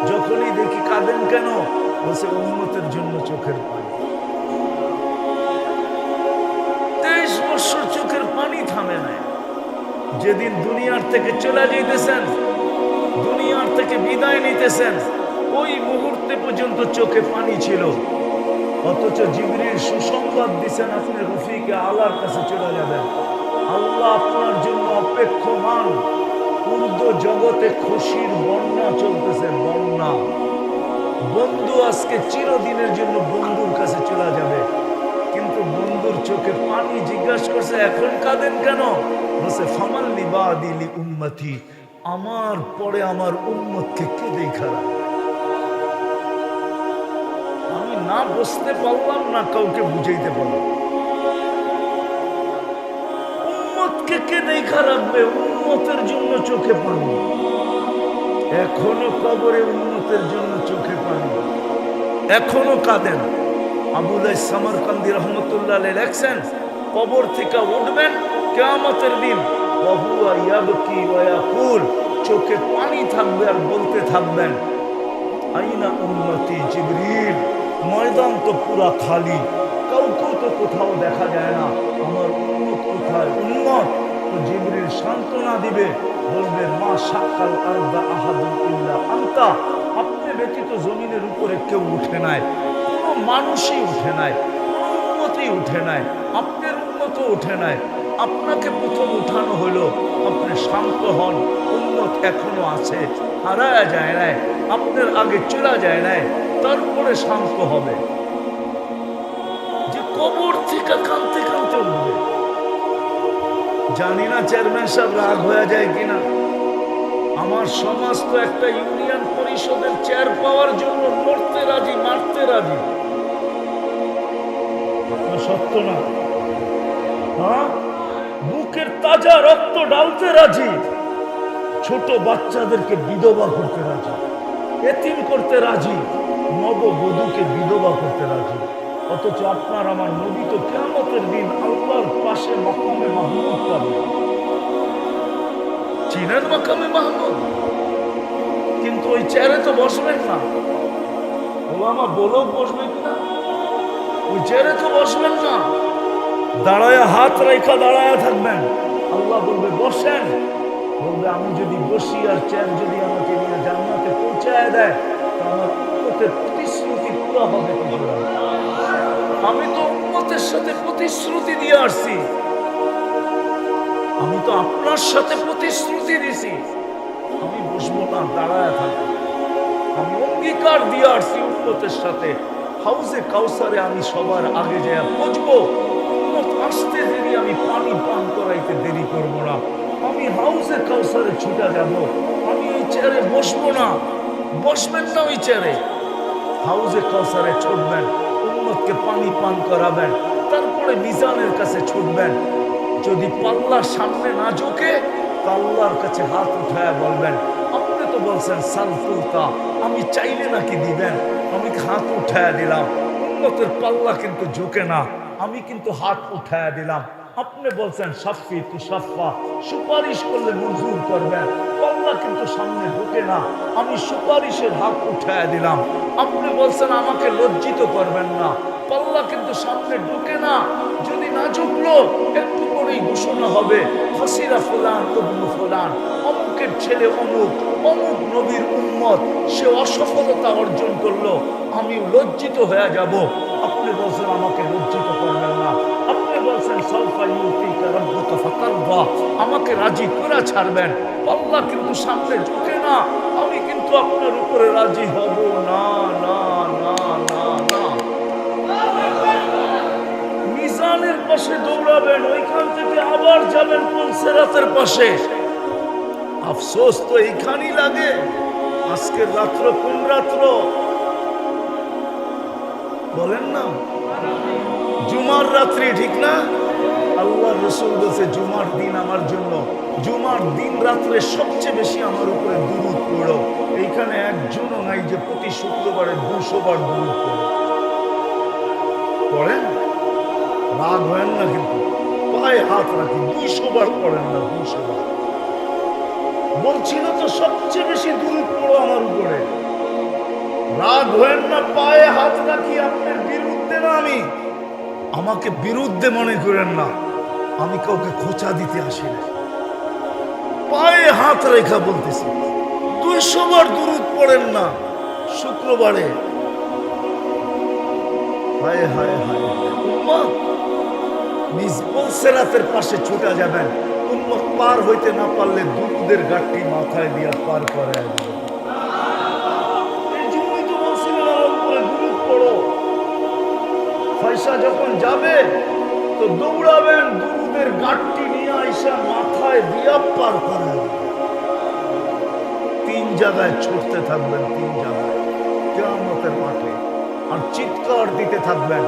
যখনই দেখি কাঁদেন কেন? বলছে, উম্মতের জন্য চোখের পানি। 23 বৎসর চোখের পানি থামে না। যেদিন দুনিয়ার থেকে চলে যাইতেছেন, দুনিয়ার থেকে বিদায় নিতেছেন, ওই মুহূর্তে পর্যন্ত চোখে পানি ছিল। অথচ জিবরিল সুসংবাদ দিচ্ছেন, আপনি রফিকে আল্লাহর কাছে চলে যাবেন, আল্লাহ আপনার জন্য অপেক্ষমান। উর্দু জগতে খুশির বন্যা চলতেছে, বন্যা। বন্ধু আজকে চিরদিনের জন্য বন্ধুর কাছে চলে যাবে, কিন্তু বন্ধুর চোখে পানি। জিজ্ঞাসা করছে এখন কাঁদেন কেন? বলছে ফামাল লিবাদি লি উম্মতি, আমার পরে আমার উম্মতকে কে দেখা রাখবে? আমি না বুঝতে পারলাম না কাউকে বুঝাইতে পারলাম। উম্মতকে কে দেখা রাখবে? উম্মতের জন্য চোখে পানি, এখনো কবরে উম্মতের জন্য চোখে পানি, এখনো কাঁদেন। আবুল সামরকান্দি রহমতুল্লাহ আলাইহি লেখছেন, কবর থেকে উঠবেন কিয়ামতের দিন, ওয়াহুয়া ইয়াবকি ওয়া ইয়াকুল, চোখে পানি থাকবে আর বলতে থাকবেন আইনা উম্মতি জিবরিল, ময়দান তো পুরা খালি, কাউকেও তো কোথাও দেখা যায় না, আমার উম্মত কোথায়? উম্মত তো জিবরিল সান্ত্বনা দিবে, বলবে মা শাক্কাল আরদা আহাদুন ইল্লা আনতা, আপনি ব্যতীত জমিনের উপরে কেউ উঠে নাই, কোনো মানুষই উঠে নাই, কোনো উম্মতই উঠে নাই, আপনার উম্মতও উঠে নাই। আপনাকে প্রথম উঠানো হলো, আপনি শান্ত হন, উম্মত এখনো আছে, হারায়া যায় নাই, আপনার আগে চলা যায় নাই, তারপরে শান্ত হবে। যে কবর থেকে কাঁদতে কাঁদতে উঠবে। জানি না চেয়ারম্যান সাহেব রাগ হয়ে যায় কিনা। আমার সমাজ তো একটা ইউনিয়ন পরিষদের চেয়ার পাওয়ার জন্য মরতে রাজি, মারতে রাজি, সত্য না? হ্যাঁ, বুকের তাজা রক্ত ডালতে রাজি, ছোট বাচ্চাদেরকে বিধবা করতে রাজি, এতিম করতে রাজি, নববধূকে বিধবা করতে রাজি। অথচ আপনার আমার নবী তো কিয়ামতের দিন আল্লাহর পাশে মাকামে মাহমুদ পাবে। চিনেন মাকামে মাহমুদ? কিন্তু ওই চেয়ারে তো বসবেন না। ওলামা বলো বসবে কিনা? ওই চেয়ারে তো বসবেন না, দাঁড়ায়া হাত রেখা দাঁড়ায়া থাকবেন। আল্লাহ বলবে বসেন, বলবে আমি যদি বসি আর চেয়ার যদি আমাকে নিয়ে জান্নাতে পৌঁছায় দেয়, তো আমার উম্মতের প্রতিশ্রুতি পুরো হবে কি করে? আমি তো উম্মতের সাথে প্রতিশ্রুতি দিয়ে আসছি, আমি তো আপনার সাথে প্রতিশ্রুতি দিছি, আমি বসবো না, দাঁড়ায় থাকবো। আমি অঙ্গীকার দিয়ে আসছি উম্মতের সাথে, হাউজে কাউসারে আমি সবার আগে যাইয়া পৌঁছবো, উম্মত আসতে দেরি আমি পানি পান করাইতে দেরি করব না, আমি হাউজে কাউসারে ছুটে যাব, আমি ওই চেয়ারে বসবো না। বসবেন না ওই চেয়ারে, হাউজে কাউসারে ছুটবেন, উম্মতকে পানি পান করাবেন, তারপরে মিজানের কাছে ছুটবেন। যদি পাল্লার সামনে না ঝুঁকে, আল্লাহর কাছে হাত উঠায় বলবেন, আপনি তো বলছেন সালফুলতা, আমি চাইলে নাকি দিবেন, আমি হাত উঠায় দিলাম। উম্মতের পাল্লা কিন্তু ঝুঁকে না, আমি কিন্তু হাত উঠায় দিলাম। আপনি বলছেন সাফি তু সাফা, সুপারিশ করলে মঞ্জুর করবেন, পাল্লা কিন্তু সামনে ঢুকে না, আমি সুপারিশের হাত উঠায় দিলাম। আপনি বলছেন আমাকে লজ্জিত করবেন না, পাল্লা কিন্তু সামনে ঢুকে না, যদি না ঝুঁকলো একটু পরেই ঘোষণা হবে হাসিরা ফুলান ইবনু ফুলান, অমুকের ছেলে অমুক, অমুক নবীর উম্মত, সে অসফলতা অর্জন করলো, আমি লজ্জিত হয়ে যাব। আপনি বলছেন আমাকে লজ্জিত করবেন না, আপনি বলছেন সাউফা ইউতিকা রাব্বুকা ফাতারদা, আমাকে রাজি করে ছাড়বেন, পাল্লা কিন্তু সামনে ঝুঁকে না, আমি কিন্তু আপনার উপরে রাজি হব না, না না না না। মিজানের পাশে দৌড়াবেন, ওইখান থেকে আবার যাবেন পুলসেরাতের পাশে। আফসোস তো এইখানেই লাগে। আজকের রাত্র কোন রাত্র বলেন না? জুমার রাত্রি, ঠিক না? আল্লাহ রসুল বলছে জুমার দিন আমার জন্য, জুমার দিন রাত্রে সবচেয়ে বেশি আমার উপরে দুরূদ পড়ো। এইখানে একজনও নাই যে প্রতি শুক্রবারে 200 বার দুরূদ পড়ো। পড়েন? রাগ হয় না কিন্তু, পায়ে হাত রাখি, 200 বার পড়েন না, 200 বার। বলছিল তো সবচেয়ে বেশি দুরূদ পড়ো আমার উপরে। রাগ হয় না, পায়ে হাত রাখি, আপনার বিরুদ্ধে না, আমি আমাকে বিরুদ্ধে মনে করেন না, আমি কাউকে খোঁচা দিতে আসি না, পায়ে হাত রেখা বলতেছি 200 বার দুরূদ পড়েন না শুক্রবারে। হায় হায় হায়, উম্মত মিজবুল সেরাতের পাশে ছুটে যাবেন, উম্মত পার হইতে না পারলে দুরূদের গাঁটটি মাথায় দিয়া পার করে। এই জন্যই তো বলছিলেন বাদশা যখন যাবে তো দৌড়াবেন, দুরুদের গাঁটটি নিয়ে আইসা মাথায় দিয়া পার করেন। 3 জায়গায় ছুটতে থাকবেন, 3 জায়গায় কিয়ামতের মাঠে, আর চিৎকার দিতে থাকবেন।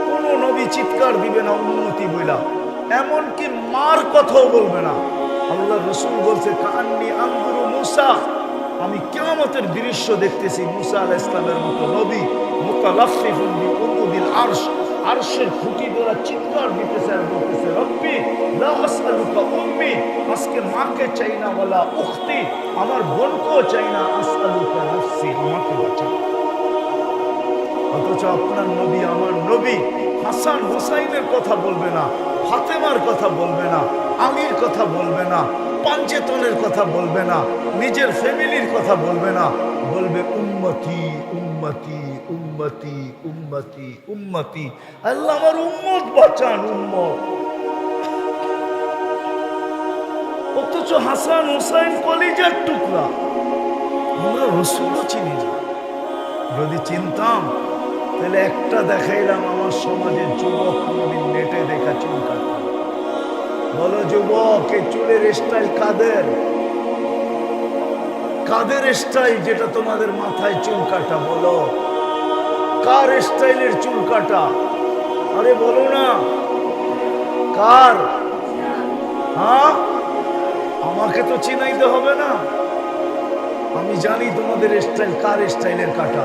কোন নবী চিৎকার দিবে না উম্মতি বইলা, এমনকি মার কথাও বলবে না। আল্লাহ রসুল বলছে কান্নি আনজুরু মুসা, আমি কিয়ামতের দৃশ্য দেখতেছি মুসা আলাইহিস সালামের মতো নবী মুতালাফফিফুন বিউকুদিল আরশ, আরশের খুঁটি দ্বারা চিৎকার দিতেছে আর বলতেছে রব্বি লা আসআলুকা উম্মি, আজকে মাকে চাই না, ওয়ালা উখতি, আমার বোনকেও চাই না, আসআলুকা নাফসি, আমাকে বাঁচাও। অথচ আপনার নবী, আমার নবী হাসান হুসাইনের কথা বলবে না, ফাতেমার কথা বলবে না, আলীর কথা বলবে না, পাঞ্চেতনের কথা বলবে না, নিজের ফ্যামিলির কথা বলবে না, বলবে উম্মতি উম্মতি উম্মতি উম্মতি উম্মতি, আল্লাহ আমার উম্মত বাঁচান, উম্মত। অথচ হাসান হুসাইন কলিজার টুকরা, আমরা রসুলও চিনি না। যদি চিনতাম তাহলে একটা দেখাইলাম, আমার সমাজের যুবক কোনদিন নেটে দেখা চুল কাটতাম। বলো যুবক, এই চুলের স্টাইল কাদের? কাদের স্টাইল যেটা তোমাদের মাথায় চুল কাটা? বলো কার স্টাইলের চুল কাটা? আরে বলো না কার? হ্যাঁ, আমাকে তো চিনাইতে হবে না, আমি জানি তোমাদের স্টাইল কার স্টাইলের কাটা।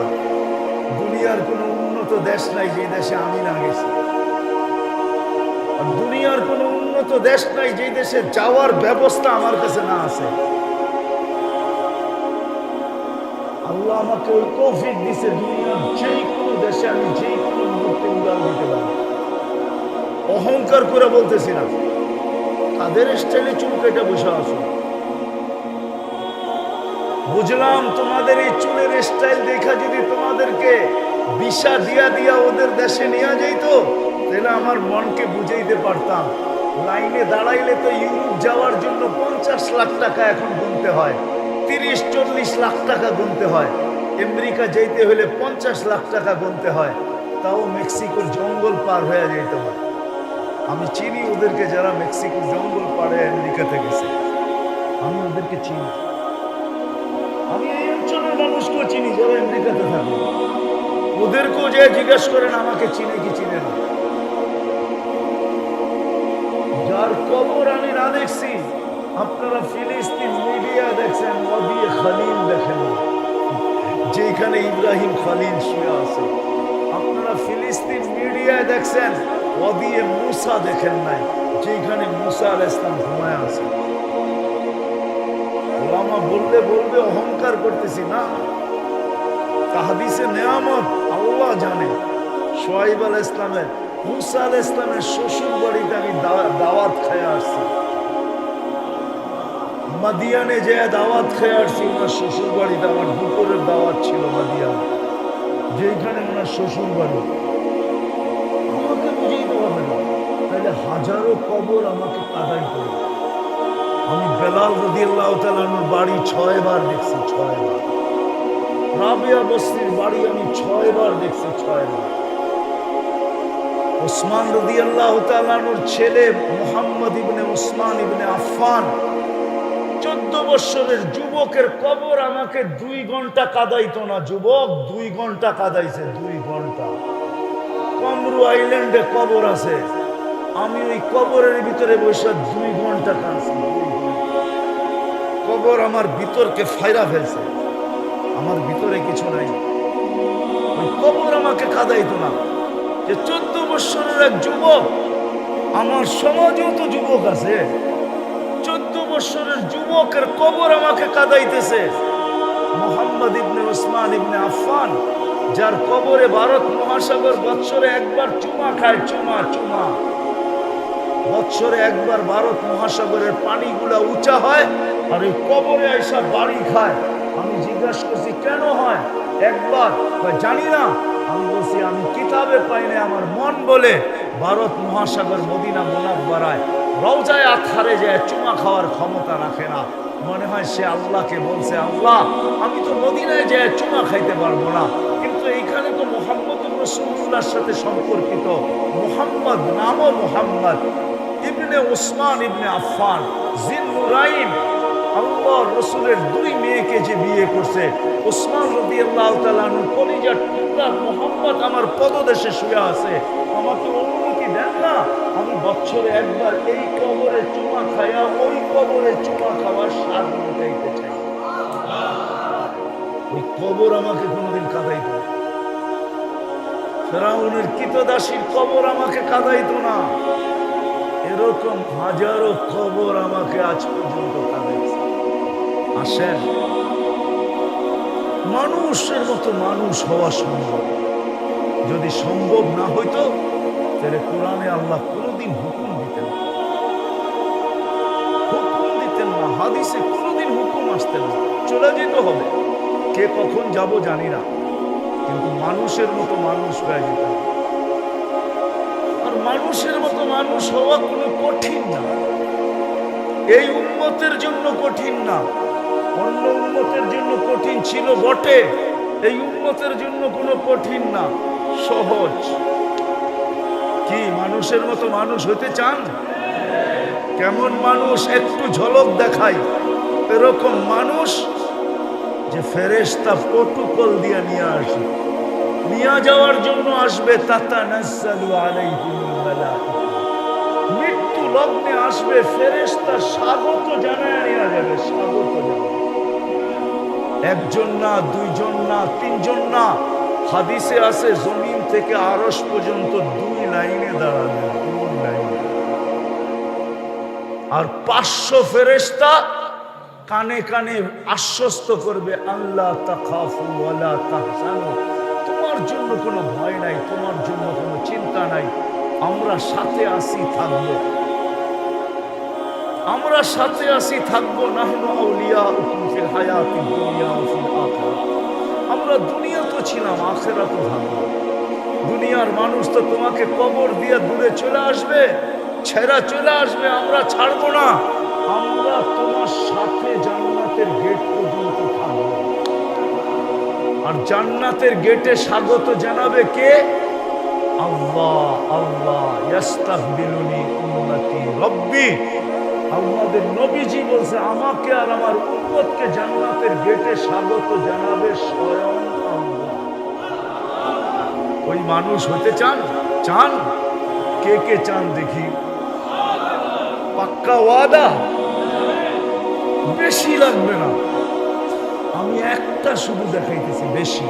দুনিয়ার কোনো উন্নত দেশ নাই যে দেশে আমি না গেছি, আর দুনিয়ার কোনো উন্নত দেশ নাই যে দেশে যাওয়ার ব্যবস্থা আমার কাছে না আছে। আল্লাহ আমাকে ওই তৌফিক দিছে, দুনিয়ার যেই কোনো দেশে আমি যেই কোনো মুহূর্তে উড়াল দিতে পারি। অহংকার করে বলতেছি না, তাদের স্টাইলে চুল কেটে বসে আসো। বুঝলাম তোমাদের এই চুলের স্টাইল দেখা যদি তোমাদেরকে ভিসা দিয়া দিয়া ওদের দেশে নিয়ে যাইত, তাহলে আমার মনকে বুঝাইতে পারতাম। লাইনে দাঁড়াইলে তো ইউরোপ যাওয়ার জন্য 50 লাখ টাকা এখন গুনতে হয়, 30-40 লাখ টাকা গুনতে হয়। আমেরিকা যাইতে হলে 50 লাখ টাকা গুনতে হয়, তাও মেক্সিকোর জঙ্গল পার হয়ে যেতে হয়। আমি চিনি ওদেরকে, যারা মেক্সিকোর জঙ্গল পাড়ে আমেরিকাতে গেছে, আমি ওদেরকে চিনি। আমি এই অঞ্চলের মানুষকেও চিনি যারা আমেরিকাতে থাকে, ওদেরকেও যে জিজ্ঞেস করেন আমাকে চিনে কি চিনে না। যার কবর আমি না দেখছি, আপনারা ফিলিস্তিন মিডিয়া দেখছেন, ওয়াদি খালিল দেখেন, যেখানে ইব্রাহিম খালিল শুয়ে আছে। আপনারা ফিলিস্তিন মিডিয়ায় দেখছেন, ওয়াদি মুসা দেখেন নাই, যেখানে মুসা আলাইহিস সালাম ঘুমায় আছে। ওলামা বললে বলবে অহংকার করতেছি না, তাহাদিসে নেয়ামত আল্লাহ জানে। শুআইব আলাইহিস সালামের, মুসা আলাইহিস সালামের শ্বশুর বাড়িতে আমি দাওয়াত খেয়ে আসছি, মাদিয়ানে যে দাওয়াত খেয়ে আসছি। ওনার শ্বশুর বাড়িতে আমার দুপুরের দাওয়াত ছিল মাদিয়ান, যেখানে ওনার শ্বশুর বাড়ি। আমাকে বুঝাইতে হবে না, তাহলে হাজারো কবর আমাকে কাদাই করে। আমি বেলাল রাদিয়াল্লাহু তাআলা আনহুর বাড়ি 6 বার দেখছি, 6 বার। রাবিয়া বসরির বাড়ি আমি 6 বার দেখছি, 6 বার। ওসমান রাদিয়াল্লাহু তাআলা আনহুর ছেলে মুহাম্মদ ইবনে উসমান ইবনে আফফান, 14 বছরের যুবকের কবর আমাকে 2 ঘন্টা কাদাইতো না। যুবক 2 ঘন্টা কাদাইছে, 2 ঘন্টা। কমরু আইল্যান্ডে কবর আছে, আমি ওই কবরের ভিতরে বসে 2 ঘন্টা কাঁদছি। কবর আমার ভিতরকে ফাইরা ফেলছে, আমার ভিতরে কিছু নাই। ওই কবর আমাকে কাদাইতো না। যে 14 বছরের এক যুবক, আমার সমাজেও তো যুবক আছে, 14 বছরের যুবকের কবর আমাকে কাদাইতেছে। মুহাম্মদ ইবনে উসমান ইবনে আফফান, যার কবরে ভারত মহাসাগর বৎসরে একবার চুমা খায়, চুমা চুমা। বৎসরে একবার ভারত মহাসাগরের পানিগুলা উঁচা হয়, আর এই কবরে আইসা বাড়ি খায়। আমি জিজ্ঞাসা করছি কেন হয়? একবার জানি না। আমি বলছি আমি কিতাবে পাইনি, আমার মন বলে ভারত মহাসাগর মদিনা মুনাওয়ারায় রওজায়ে আতহারে যায় চুমা খাওয়ার ক্ষমতা রাখে না। মনে হয় সে আল্লাহকে বলছে, আল্লাহ আমি তো মদিনায় যায় চুমা খাইতে পারবো না, কিন্তু এইখানে তো মুহাম্মদুর রাসূলুল্লাহর সাথে সম্পর্কিত। মুহাম্মদ নামও মুহাম্মদ ইবনে উসমান ইবনে আফফান জিন্নুরাইন, আল্লাহ রসুলের দুই মেয়েকে যে বিয়ে করছে, উসমান রাদিয়াল্লাহু তাআলা আনহু কলিজার টুকরা মুহাম্মদ আমার পদদেশে শুয়ে আছে, আমাকে অনুমতি দেন না আমি বছরে একবার এই কবরে চুমা খায়া ওই কবরে চুমা খাওয়ার স্বাদ মিটাইতে চাই। ওই কবর আমাকে কোনোদিন কাঁদাইতো না, ফেরাউনের কৃতদাসীর কবর আমাকে কাঁদাইতো না, এরকম হাজারো কবর আমাকে আজ পর্যন্ত কাঁদাইছে। আসেন, মানুষের মতো মানুষ হওয়া সম্ভব। যদি সম্ভব না হইতো তাহলে কোরআনে আল্লাহ কোনোদিন হুকুম দিতেন না, হাদিসে কোনোদিন হুকুম আসতেন না। চলে যেতে হবে, কে কখন যাব জানি না, কিন্তু মানুষের মতো মানুষ হয়ে যেতে হবে। আর মানুষের মতো মানুষ হওয়া কোনো কঠিন না, এই উম্মতের জন্য কঠিন না। অন্য উম্মতের জন্য কঠিন ছিল বটে, এই উম্মতের জন্য কোনো কঠিন না, সহজ। কি মানুষের মতো মানুষ হতে চান? কেমন মানুষ একটু ঝলক দেখাই, এরকম মানুষ যে ফেরেশতা প্রটোকল দিয়ে নিয়ে আসে, নিয়ে যাওয়ার জন্য আসবে। তাতানাজ্জালু আলাইহিমুল মালাইকা, মৃত্যু লগ্নে আসবে, ফেরেশতা স্বাগত জানায় নিয়ে যাবে, স্বাগত জানাবে। একজন না, দুইজন না, তিনজন না, হাদিসে আছে জমিন থেকে আরশ পর্যন্ত 2 লাইনে দাঁড়াবে, 2 লাইনে। আর 500 ফেরেশতা কানে কানে আশ্বস্ত করবে, আল্লাহ তাখাফু ওয়ালা তাহজানু, তোমার জন্য কোনো ভয় নাই, তোমার জন্য কোনো চিন্তা নাই, আমরা সাথে আসি থাকবো, আমরা সাথে আসি থাকবো। নাহনু আউলিয়াউকুম ফিল হায়াতিদ দুনিয়া ওয়া ফিল আখিরাহ, আমরা দুনিয়া তো ছিলাম, আখিরাতও থাকবো। দুনিয়ার মানুষ তো তোমাকে কবর দিয়ে দূরে চলে আসবে, ছেড়া চলে আসবে, আমরা ছাড়বো না, আমরা তোমার সাথে জান্নাতের গেট পর্যন্ত থাকবো। আর জান্নাতের গেটে স্বাগত জানাবে কে? আল্লাহ। আল্লাহ ইয়াস্তাকবিলুনি উম্মতি রব্বি, আমাদের নবীজি বলছে আমাকে আর আমার উম্মতকে জান্নাতের গেটে স্বাগত জানাবে স্বয়ং আল্লাহ। ওই মানুষ হতে চান? চান? কে কে চান দেখি? পাক্কা ওয়াদা? বেশি লাগবে না, আমি একটা শুধু দেখাইতেছি, বেশি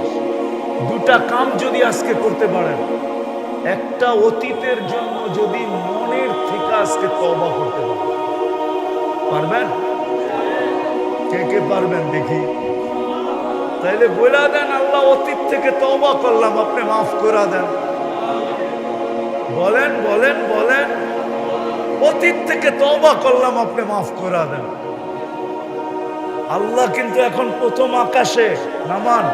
2টা কাম যদি আজকে করতে পারেন, একটা অতীতের জন্য যদি মনের থেকে আজকে তওবা করতে পারবেন, কে কে পারবেন দেখি? তাইলে বলে দেন, আল্লাহ অতীত থেকে তওবা করলাম, আপনি মাফ করে দেন। বলেন বলেন বলেন, অতীত থেকে তওবা করলাম, আপনি মাফ করে দেন। আল্লাহ কিন্তু এখন প্রথম আকাশে নামান,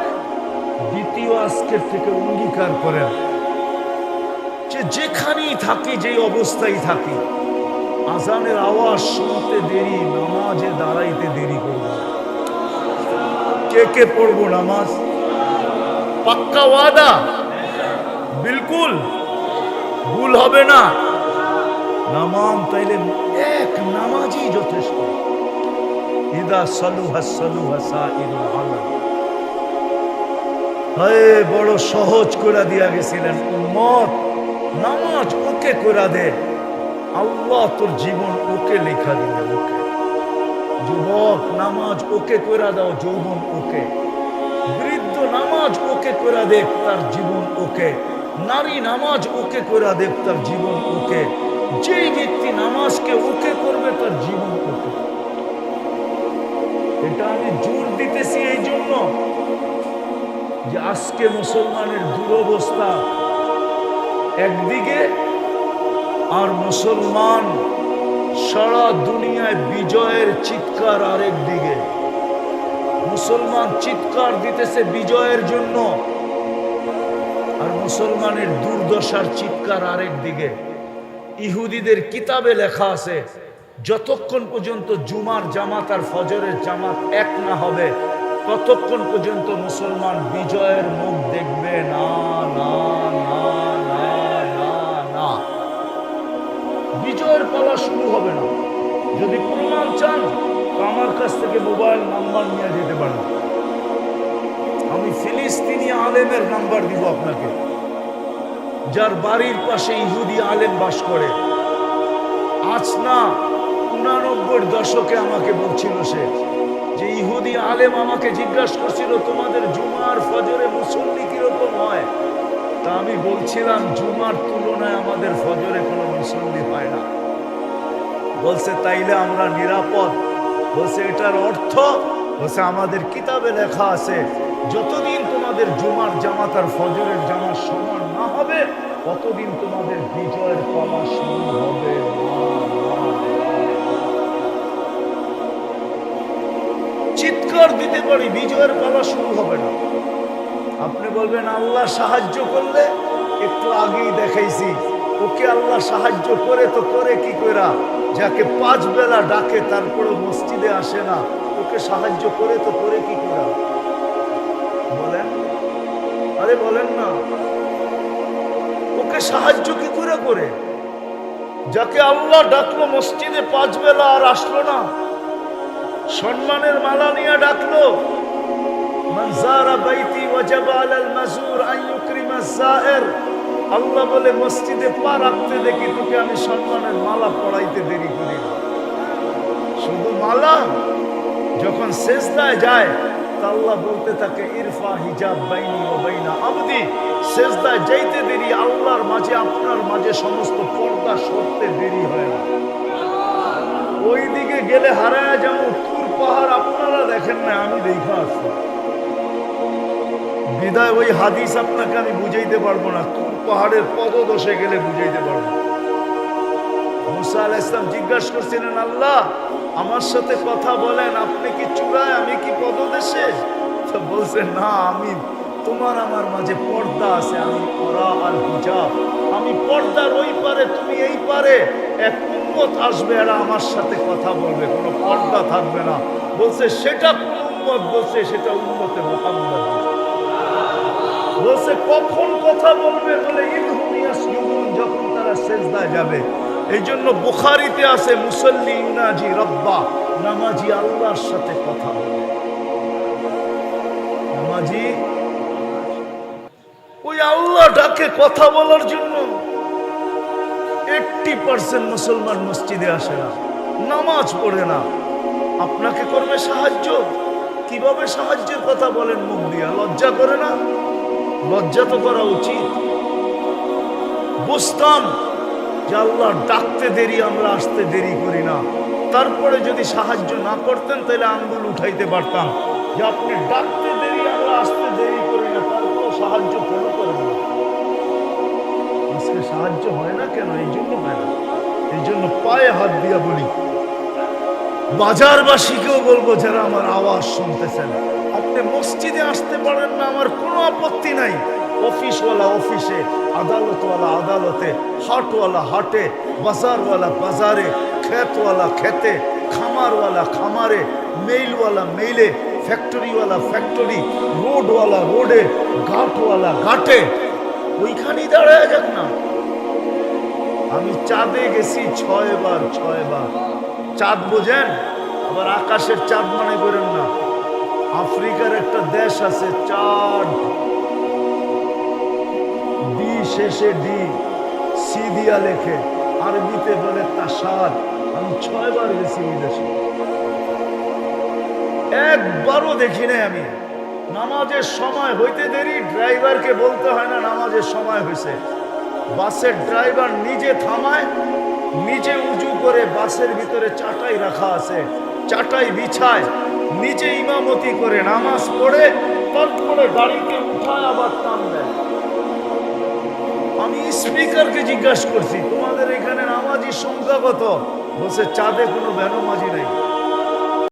দ্বিতীয় আজকের থেকে অঙ্গীকার করেন যে যেখানেই থাকি, যেই অবস্থায় থাকি, আজানের আওয়াজ শুনতে দেরি, নামাজে দাঁড়াইতে দেরি করব। কে কে পড়বো নামাজ? পাক্কা ওয়াদা? বিলকুল ভুল হবে না। নামাজ তাইলে এক নামাজই যথেষ্ট। ইদা সালুহা সালুহা সাইরুল আলাম, হায় বড় সহজ করে দিয়া গেছিলেন উম্মত, নামাজ ওকে করে দে, আল্লাহ তোর জীবন ওকে লেখা দিবে। ওকে যুবক, নামাজ ওকে করে দাও, যৌবন ওকে। বৃদ্ধ নামাজ ওকে করে দেখ, তার জীবন ওকে। নারী নামাজ ওকে করে দেখ, তার জীবন ওকে। যেই ব্যক্তি নামাজকে ওকে করবে, তার জীবন ওকে। এটা আমি জোর দিতেছি এই জন্য যে আজকে মুসলমানের দুরবস্থা একদিকে, আর মুসলমান সারা দুনিয়ায় বিজয়ের চিৎকার আরেক দিকে। মুসলমান চিৎকার দিতেছে বিজয়ের জন্য, আর মুসলমানের দুর্দশার চিৎকার আরেক দিকে। ইহুদিদের কিতাবে লেখা আছে, যতক্ষণ পর্যন্ত জুমার জামাত আর ফজরের জামাত এক না হবে, ততক্ষণ পর্যন্ত মুসলমান বিজয়ের মুখ দেখবে না, না, না। মোবাইল চান তো আমার কাছ থেকে মোবাইল নাম্বার নিয়ে যেতে পারেন। আমি ফিলিস্তিনি আলেমের নাম্বার দিব আপনাকে, যার বাড়ির পাশে ইহুদি আলেম বাস করে। আজ না 89 দশকে আমাকে বলছিল সে, যে ইহুদি আলেম আমাকে জিজ্ঞাসা করছিল তোমাদের জুমার ফজরে মুসল্লি কিরকম হয়। তা আমি বলছিলাম জুমার তুলনায় আমাদের ফজরে কোনো মুসল্লি হয় না। বলছে তাইলে আমরা নিরাপদ? বলছে এটার অর্থ, বলছে আমাদের কিতাবে লেখা আছে যতদিন তোমাদের জুমার জামাত আর ফজরের জামাত সমান না হবে ততদিন তোমাদের বিজয়ের পালা শুরু হবে না। চিৎকার দিতে পারি, বিজয়ের পালা শুরু হবে না। আপনি বলবেন আল্লাহ সাহায্য করলে, একটু আগেই দেখাইছি ওকে আল্লাহ সাহায্য করে তো করে কি কইরা, যাকে 5 বেলা ডাকে তারপরে মসজিদে আসে না, ওকে সাহায্য করে তো করে কি কইরা বলেন? আরে বলেন না, ওকে সাহায্য কি করে করে? যাকে আল্লাহ ডাকলো মসজিদে 5 বেলা আর আসলো না, সম্মানের মালা নিয়ে ডাকলো, আল্লাহ বলে মসজিদে পা রাখতে দেখি তোকে আমি সম্মানের মালা পড়াইতে দেরি করি না। শুধু মালা, যখন সেজদায় যায় তা আল্লাহ বলতে থাকে ইরফা হিজাব বাইনি ওয়া বাইনা আবদি, সেজদায় যাইতে দেরি আল্লাহর মাঝে আপনার মাঝে সমস্ত পর্দা সরতে দেরি হয় না। ওই দিকে গেলে হারায় যেমন তুর পাহাড় আপনারা দেখেন না, আমি দেখা আসছি বিদায় ওই হাদিস আপনাকে আমি বুঝাইতে পারবো না, তুর পাহাড়ের পদদশে গেলে বুঝাইতে পারবো। মুসা আলাইহিস সালাম জিজ্ঞাসা করছিলেন আল্লাহ আমার সাথে কথা বলেন, আপনি কি চূড়ায় আমি কি পদদেশে? তো বলছে না, আমি তোমার আমার মাঝে পর্দা আছে, আমি পরা আর হিজাব, আমি পর্দার ওই পারে তুমি এই পারে, এক উম্মত আসবে এরা আমার সাথে কথা বলবে, কোনো পর্দা থাকবে না। বলছে সেটা কোন উম্মত? বলছে সেটা উম্মতে মুহাম্মদ। বলছে কখন কথা বলবে? বলে যখন তারা সেজদায় যাবে। এই জন্য বুখারীতে আছে মুসল্লি ইউনাজি রব্বা, নামাজি আল্লাহর সাথে কথা বলে। নামাজি ওই আল্লাহ ডাকে কথা বলার জন্য। 80% মুসলমান মসজিদে আসে না, নামাজ পড়ে না, আপনাকে করবে সাহায্য? কিভাবে সাহায্যের কথা বলেন মুখ দিয়া? লজ্জা করে না? লজ্জা তো করা উচিত। বুঝতাম যে আল্লাহ ডাকতে দেরি, আমরা আসতে দেরি করি না, তারপরে যদি সাহায্য না করতেন তাহলে আঙ্গুল উঠাইতে পারতাম যে আপনি ডাকতে দেরি, আমরা আসতে দেরি করি না, তারপরে সাহায্য কেন করেন না? আজকে সাহায্য হয় না কেন? এই জন্য হয় না। এই জন্য পায়ে হাত দিয়া বলি, বাজারবাসীকেও বলবো যারা আমার আওয়াজ শুনতেছেন, আপনি মসজিদে আসতে পারেন না, আমার কোনো আপত্তি নাই। অফিসওয়ালা অফিসে, আদালতওয়ালা আদালতে, হাটওয়ালা হাটে, বাজারওয়ালা বাজারে, ক্ষেতওয়ালা খেতে, খামারওয়ালা খামারে, মেইলওয়ালা মেইলে, ফ্যাক্টরিওয়ালা ফ্যাক্টরি, রোডওয়ালা রোডে, ঘাটওয়ালা ঘাটে, ওইখানেই দাঁড়ায় যাক না। আমি চাঁদে গেছি 6 বার। চাঁদ বোঝেন? আবার আকাশের চাঁদ মানে করেন না। আফ্রিকার একটা দেশ আছে চাঁদ, ডি শেষে ডি, সি দিয়া লেখে, আরবিতে বলে তাসাদ। আমি 6 বার গেছি ওই দেশে, একবারও দেখি নাই আমি। নামাজের সময় হইতে দেরি, ড্রাইভারকে বলতে হয় না নামাজের সময় হয়েছে। বাসের ড্রাইভার নিজে থামায়, নিজে উজু করে, বাসের ভিতরে চাটাই রাখা আছে, চাটাই বিছায়, নিজে ইমামতি করে নামাজ পড়ে, তারপরে গাড়িতে উঠায় আবার টান দেয়। আমি স্পিকারকে জিজ্ঞাসা করছি তোমাদের এখানে নামাজির সংখ্যা কত? বলছে চাঁদে কোনো বেনামাজি নাই।